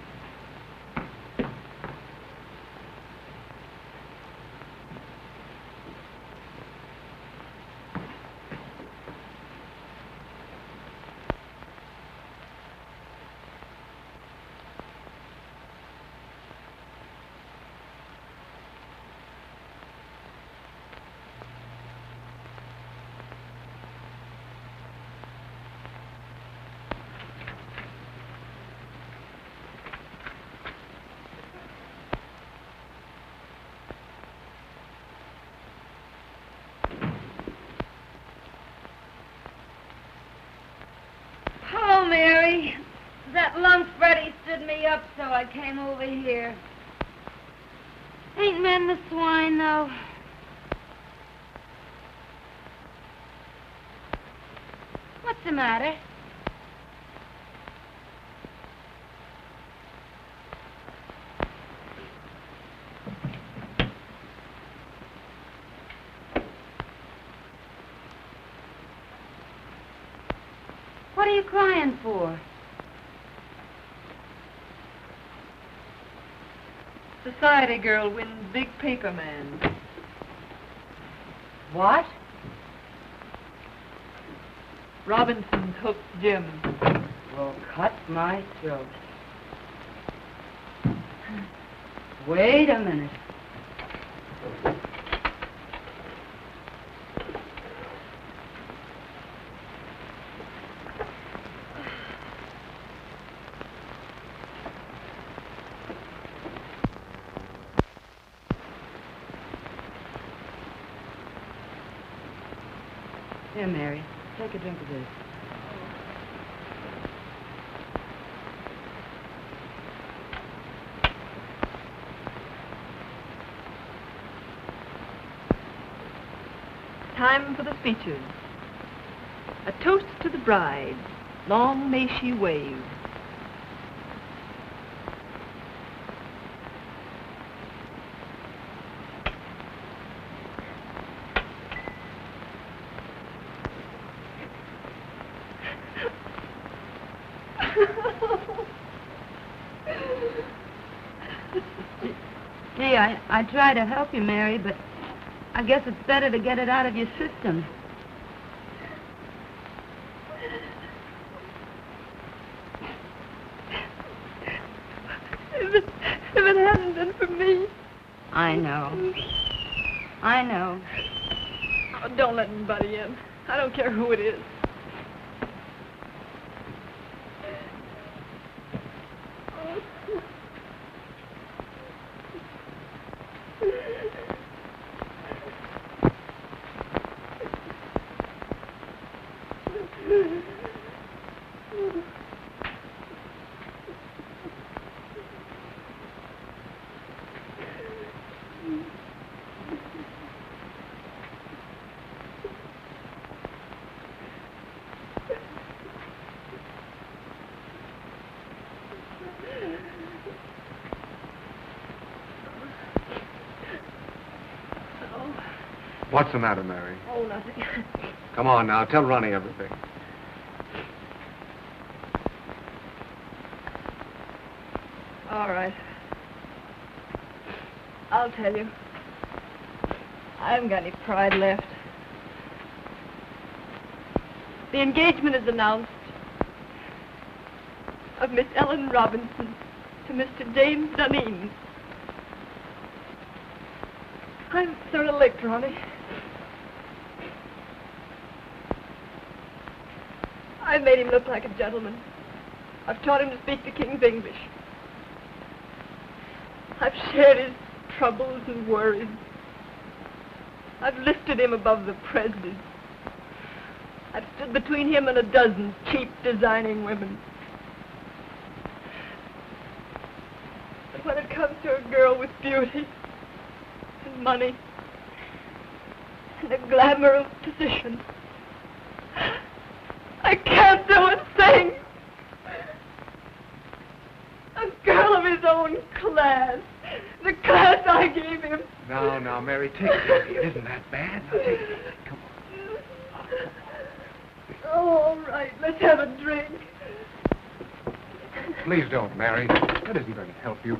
Hello, Mary. That lump Freddie stood me up, so I came over here. Ain't men the swine, though? What's the matter? What are you crying for? Society girl wins big paper man. What? Robinson's hooked Jim. Well, cut my throat. Wait a minute. Here, Mary, take a drink of this. Time for the speeches. A toast to the bride. Long may she wave. Gee, I try to help you, Mary, but I guess it's better to get it out of your system. If it hadn't been for me. I know. I know. Oh, don't let anybody in. I don't care who it is. Oh. What's the matter, Mary? Oh, nothing. Come on now, tell Ronnie everything. All right. I'll tell you. I haven't got any pride left. The engagement is announced of Miss Ellen Robinson to Mr. James Dunedin. I'm sort of licked, Ronnie. I've made him look like a gentleman. I've taught him to speak the King's English. I've shared his troubles and worries. I've lifted him above the prejudice. I've stood between him and a dozen cheap, designing women. But when it comes to a girl with beauty and money and the glamour of position, I can't do a thing. A girl of his own class. The class I gave him. Now, Mary, take it easy. It isn't that bad. Now, take it easy. Come on. Oh, all right. Let's have a drink. Please don't, Mary. That isn't going to help you.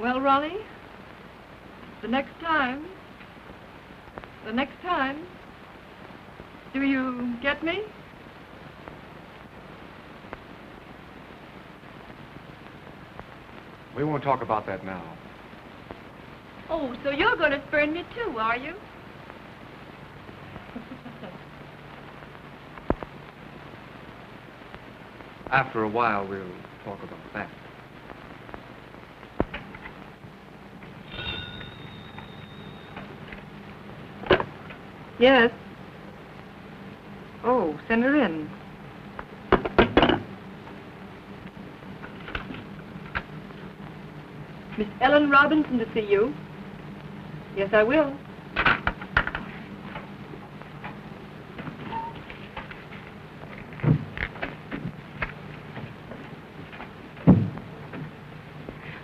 Well, Ronnie, the next time, do you get me? We won't talk about that now. Oh, so you're going to spurn me too, are you? After a while, we'll talk about that. Yes. Oh, send her in. Miss Ellen Robinson to see you. Yes, I will.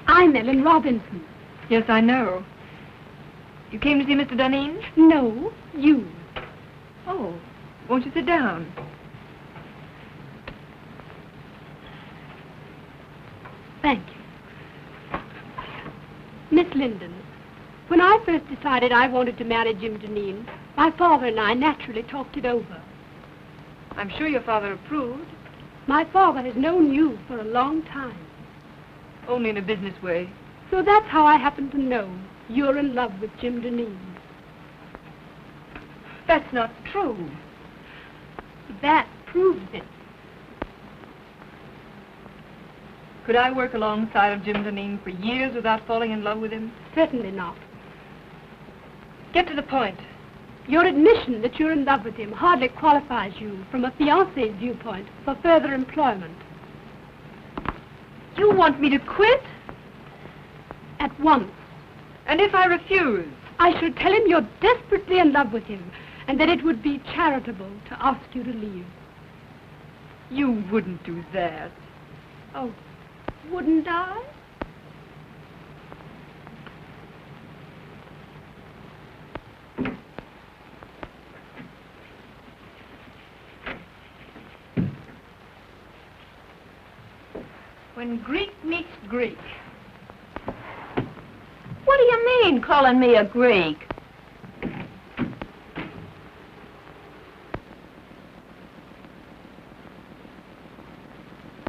I'm Ellen Robinson. Yes, I know. You came to see Mr. Dunedin? No, you. Oh, won't you sit down? Thank you. Miss Linden, when I first decided I wanted to marry Jim Dunedin, my father and I naturally talked it over. I'm sure your father approved. My father has known you for a long time. Only in a business way. So that's how I happen to know you're in love with Jim Dunedin. That's not true. That proves it. Could I work alongside of Jim Dunedin for years without falling in love with him? Certainly not. Get to the point. Your admission that you're in love with him hardly qualifies you, from a fiancé's viewpoint, for further employment. You want me to quit? At once. And if I refuse? I should tell him you're desperately in love with him, and that it would be charitable to ask you to leave. You wouldn't do that. Oh, wouldn't I? When Greek meets Greek. What do you mean, calling me a Greek?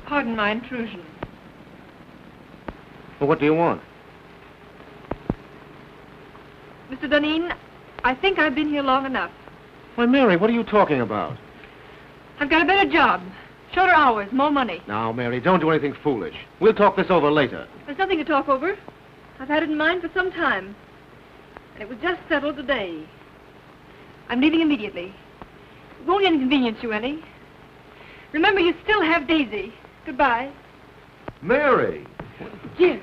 Pardon my intrusion. Well, what do you want? Mr. Dunedin, I think I've been here long enough. Why, Mary, what are you talking about? I've got a better job. Shorter hours, more money. Now, Mary, don't do anything foolish. We'll talk this over later. There's nothing to talk over. I've had it in mind for some time. And it was just settled today. I'm leaving immediately. It won't inconvenience you any. Remember, you still have Daisy. Goodbye. Mary! Jim.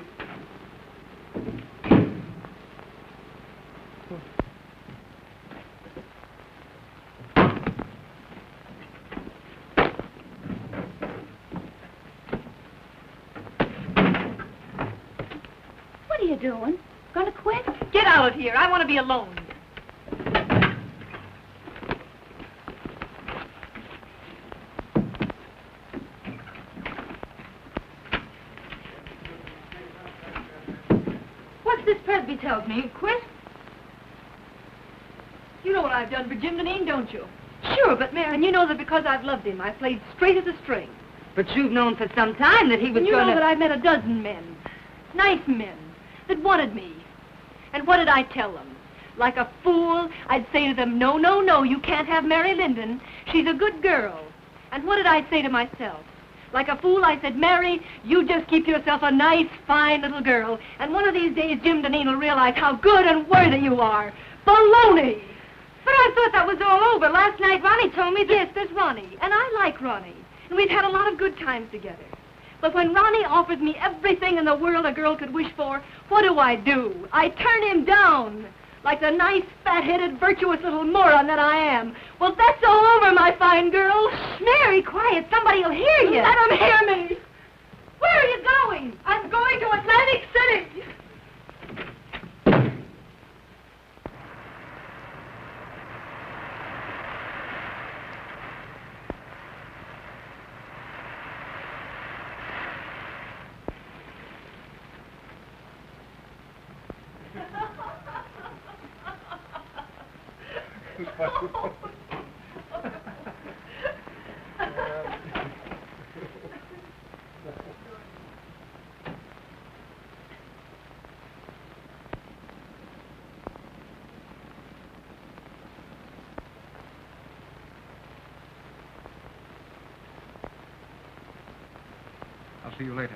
doing? Gonna quit? Get out of here. I want to be alone. What's this Presby tells me? You quit? You know what I've done for Jim Deneen, don't you? Sure, but Mary... And you know that because I've loved him, I played straight as a string. But you've known for some time that he was And you gonna... know that I've met a dozen men, nice men, that wanted me. And what did I tell them? Like a fool, I'd say to them, no, no, no, you can't have Mary Linden. She's a good girl. And what did I say to myself? Like a fool, I said, Mary, you just keep yourself a nice, fine little girl. And one of these days, Jim Deneen will realize how good and worthy you are. Baloney! But I thought that was all over. Last night, Ronnie told me that... Yes, there's Ronnie, and I like Ronnie. And we've had a lot of good times together. But when Ronnie offers me everything in the world a girl could wish for, what do? I turn him down. Like the nice, fat-headed, virtuous little moron that I am. Well, that's all over, my fine girl. Mary, quiet. Somebody will hear you. Let him hear me. Where are you going? I'm going to Atlantic City. I'll see you later.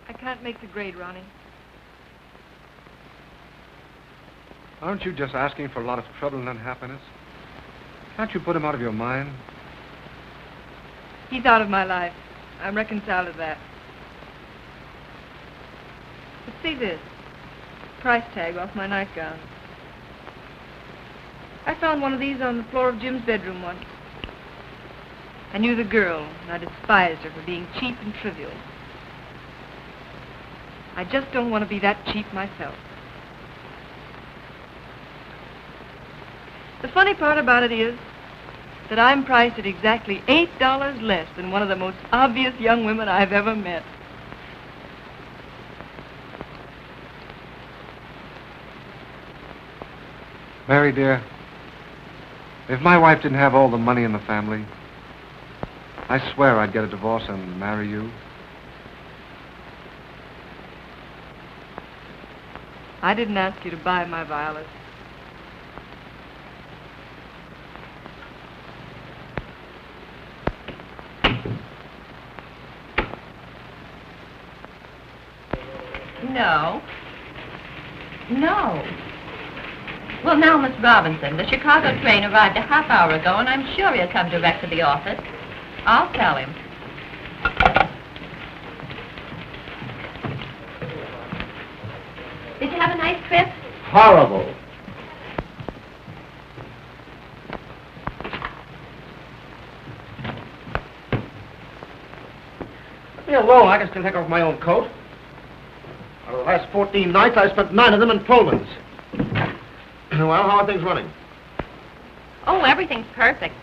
I can't make the grade, Ronnie. Aren't you just asking for a lot of trouble and unhappiness? Can't you put him out of your mind? He's out of my life. I'm reconciled to that. But see this. Price tag off my nightgown. I found one of these on the floor of Jim's bedroom once. I knew the girl, and I despised her for being cheap and trivial. I just don't want to be that cheap myself. The funny part about it is that I'm priced at exactly $8 less than one of the most obvious young women I've ever met. Mary, dear, if my wife didn't have all the money in the family, I swear I'd get a divorce and marry you. I didn't ask you to buy my violets. No. No. Well, now, Miss Robinson, the Chicago train arrived a half hour ago, and I'm sure he'll come direct to the office. I'll tell him. Did you have a nice trip? Horrible. Let me alone. I can still take off my own coat. Out of the last 14 nights, I spent 9 of them in Pullmans. Well, how are things running? Oh, everything's perfect.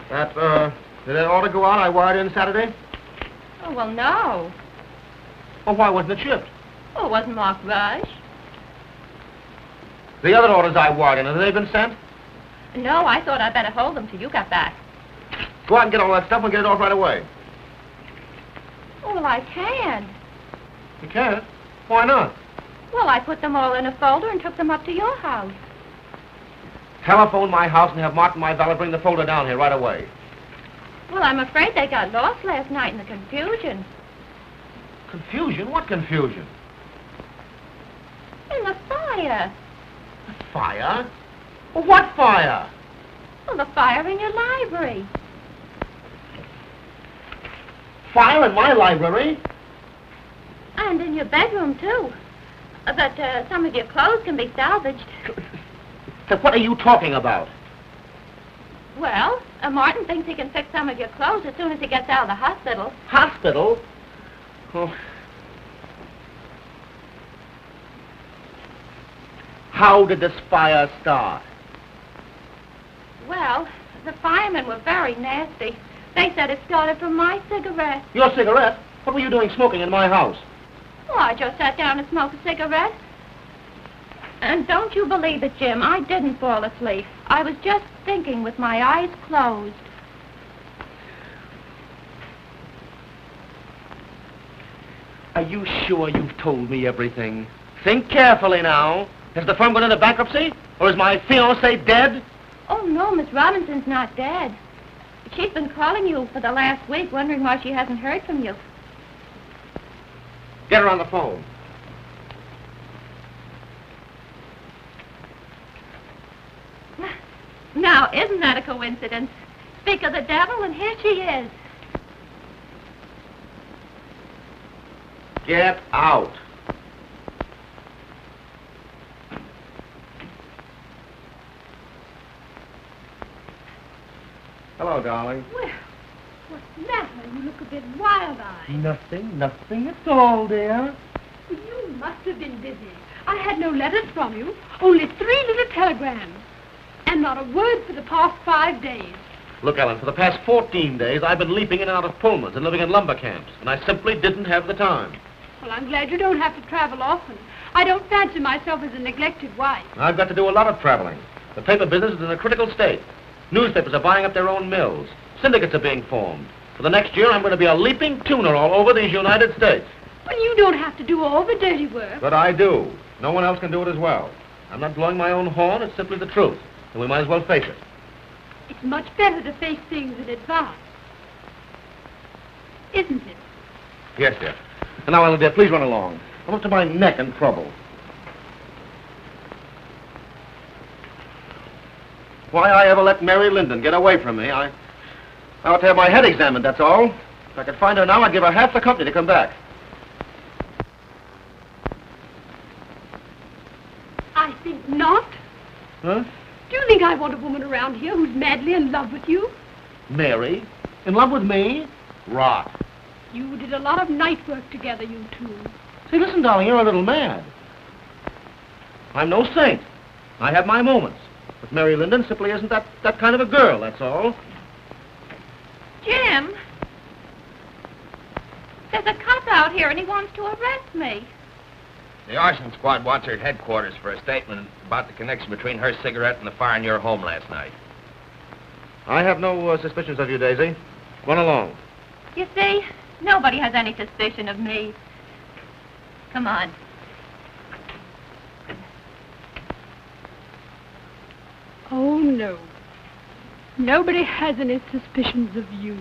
Did that order go out I wired in Saturday? Oh, well, no. Well, why wasn't it shipped? Oh, it wasn't marked rush. The other orders I wired in, have they been sent? No, I thought I'd better hold them till you got back. Go out and get all that stuff and get it off right away. Oh, well, I can't. You can't? Why not? Well, I put them all in a folder and took them up to your house. Telephone my house and have Mark and my valet bring the folder down here right away. Well, I'm afraid they got lost last night in the confusion. Confusion? What confusion? In the fire. Fire? Well, what fire? Well, the fire in your library. Fire in my library? And in your bedroom, too. But some of your clothes can be salvaged. So what are you talking about? Well, Martin thinks he can fix some of your clothes as soon as he gets out of the hospital. Hospital? Oh. How did this fire start? Well, the firemen were very nasty. They said it started from my cigarette. Your cigarette? What were you doing smoking in my house? Well, I just sat down and smoked a cigarette. And don't you believe it, Jim, I didn't fall asleep. I was just thinking with my eyes closed. Are you sure you've told me everything? Think carefully now. Has the firm gone into bankruptcy? Or is my fiancée dead? Oh, no, Miss Robinson's not dead. She's been calling you for the last week, wondering why she hasn't heard from you. Get her on the phone. Now, isn't that a coincidence? Speak of the devil, and here she is. Get out. Hello, darling. Well, what's the matter? You look a bit wild-eyed. Nothing at all, dear. You must have been busy. I had no letters from you, only 3 little telegrams. And not a word for the past 5 days. Look, Ellen, for the past 14 days, I've been leaping in and out of Pullmans and living in lumber camps, and I simply didn't have the time. Well, I'm glad you don't have to travel often. I don't fancy myself as a neglected wife. I've got to do a lot of traveling. The paper business is in a critical state. Newspapers are buying up their own mills. Syndicates are being formed. For the next year, I'm going to be a leaping tuner all over these United States. Well, you don't have to do all the dirty work. But I do. No one else can do it as well. I'm not blowing my own horn. It's simply the truth. And we might as well face it. It's much better to face things in advance. Isn't it? Yes, dear. And now, Ellen, dear, please run along. I'm up to my neck in trouble. Why I ever let Mary Linden get away from me, I ought to have my head examined, that's all. If I could find her now, I'd give her half the company to come back. think not. Huh? Do you think I want a woman around here who's madly in love with you? Mary? In love with me? Rot. You did a lot of night work together, you two. See, listen, darling, you're a little mad. I'm no saint. I have my moments. But Mary Linden simply isn't that kind of a girl, that's all. Jim, there's a cop out here and he wants to arrest me. The arson squad wants her at headquarters for a statement about the connection between her cigarette and the fire in your home last night. I have no suspicions of you, Daisy. Run along. You see, nobody has any suspicion of me. Come on. Oh, no. Nobody has any suspicions of you.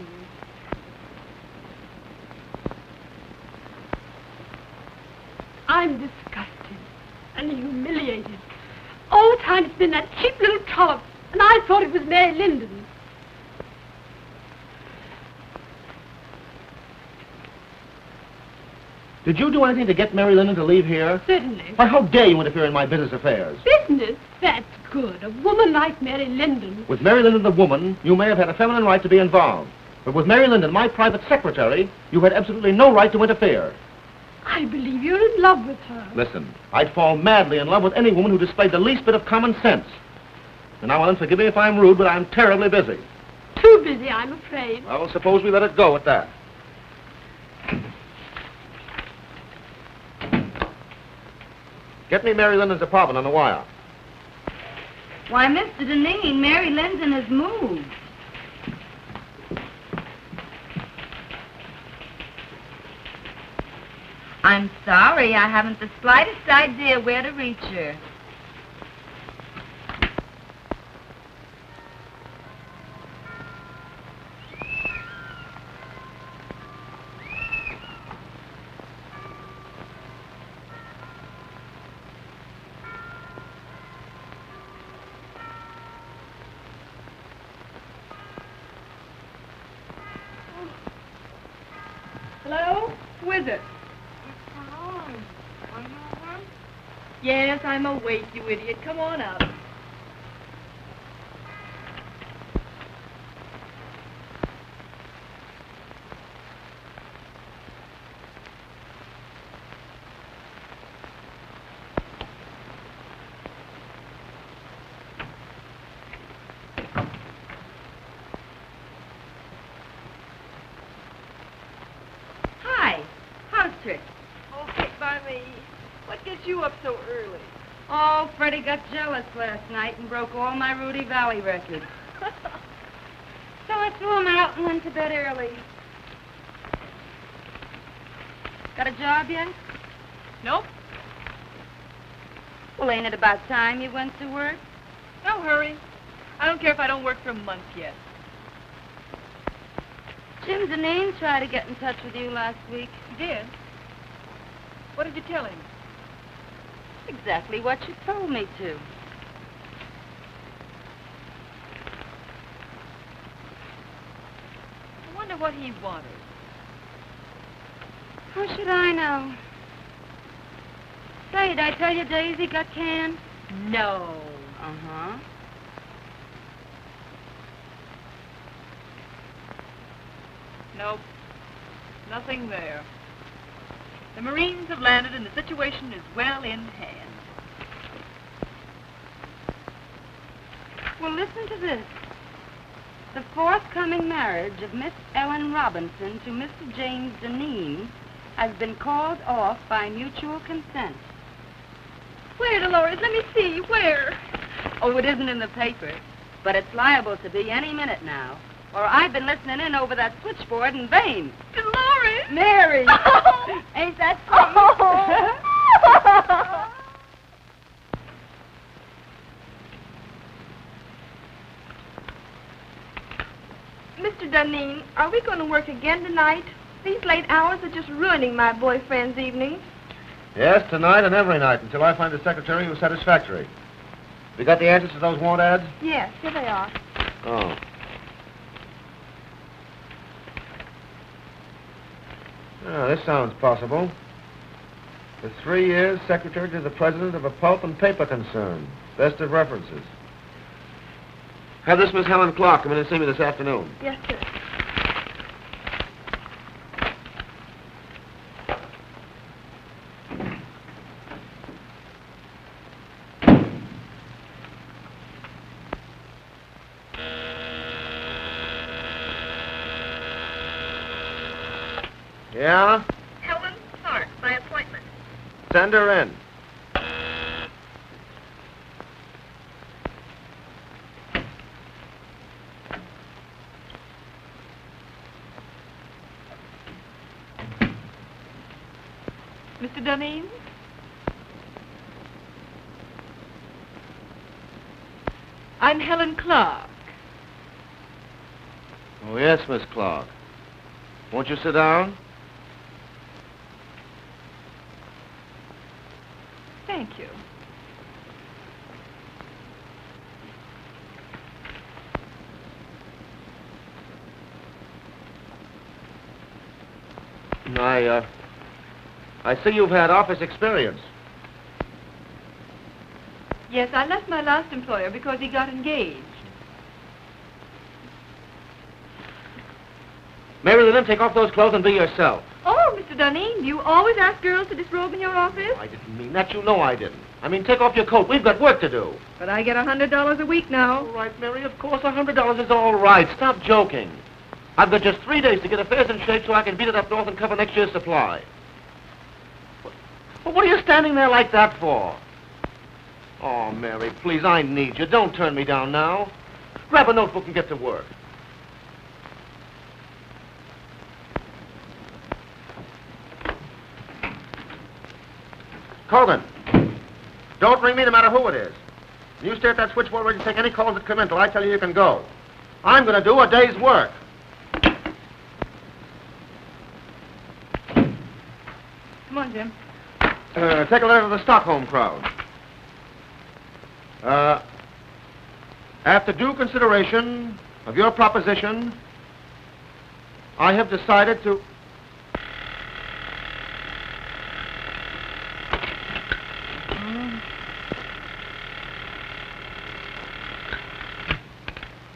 I'm disgusted and humiliated. All the time it's been that cheap little trollop, and I thought it was Mary Linden. Did you do anything to get Mary Linden to leave here? Certainly. Why, how dare you interfere in my business affairs? Business? That's good. A woman like Mary Linden. With Mary Linden, the woman, you may have had a feminine right to be involved. But with Mary Linden, my private secretary, you had absolutely no right to interfere. I believe you're in love with her. Listen, I'd fall madly in love with any woman who displayed the least bit of common sense. And now, Ellen, forgive me if I'm rude, but I'm terribly busy. Too busy, I'm afraid. Well, suppose we let it go at that. Get me Mary Linden's apartment on the wire. Why, Mr. Deneen, Mary Linden has moved. I'm sorry, I haven't the slightest idea where to reach her. Hello? Who is it? Yes, I'm awake, you idiot. Come on out. Hi, house trick. Oh, sit by me. What gets you up so early? Oh, Freddie got jealous last night and broke all my Rudy Valley records. So I threw him out and went to bed early. Got a job yet? Nope. Well, ain't it about time you went to work? No hurry. I don't care if I don't work for a month yet. Jim Deneen tried to get in touch with you last week. You did? What did you tell him? Exactly what you told me to. I wonder what he wanted. How should I know? Say, did I tell you Daisy got canned? No. Uh-huh. Nope. Nothing there. The Marines have landed and the situation is well in hand. Well, listen to this. The forthcoming marriage of Miss Ellen Robinson to Mr. James Deneen has been called off by mutual consent. Where, Dolores? Let me see. Where? Oh, it isn't in the paper, but it's liable to be any minute now, or I've been listening in over that switchboard in vain. Dolores! Mary! Oh. Ain't that sweet? Oh. Mr. Deneen, are we going to work again tonight? These late hours are just ruining my boyfriend's evenings. Yes, tonight and every night until I find a secretary who's satisfactory. Have you got the answers to those want ads? Yes, here they are. Oh. This sounds possible. For 3 years, secretary to the president of a pulp and paper concern. Best of references. Have this Miss Helen Clark come in and see me this afternoon. Yes, sir. Yeah? Helen Clark, by appointment. Send her in. Mr. Dunning? I'm Helen Clark. Oh, yes, Miss Clark. Won't you sit down? Thank you. I see you've had office experience. Yes, I left my last employer because he got engaged. Mary Lynn, take off those clothes and be yourself. Oh, Mr. Dunning, do you always ask girls to disrobe in your office? I didn't mean that. You know I didn't. I mean, take off your coat. We've got work to do. But I get $100 a week now. All right, Mary, of course, $100 is all right. Stop joking. I've got just 3 days to get affairs in shape so I can beat it up north and cover next year's supply. Well, what are you standing there like that for? Oh, Mary, please, I need you. Don't turn me down now. Grab a notebook and get to work. Colgan, don't ring me no matter who it is. You stay at that switchboard ready to take any calls that come in till I tell you you can go. I'm going to do a day's work. Come on, Jim. Take a letter to the Stockholm crowd. After due consideration of your proposition, I have decided to...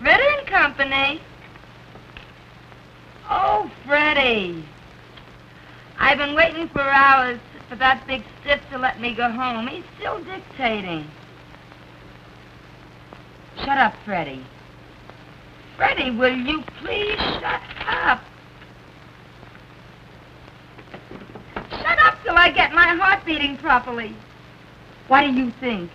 Ritter and Company. Oh, Freddie. I've been waiting for hours for that big stiff to let me go home. He's still dictating. Shut up, Freddie. Freddie, will you please shut up? Shut up till I get my heart beating properly. What do you think?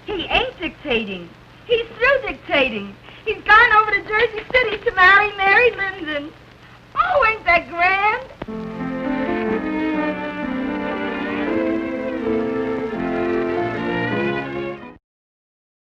He ain't dictating. He's through dictating. He's gone over to Jersey City to marry Mary Linden. Oh, ain't that grand?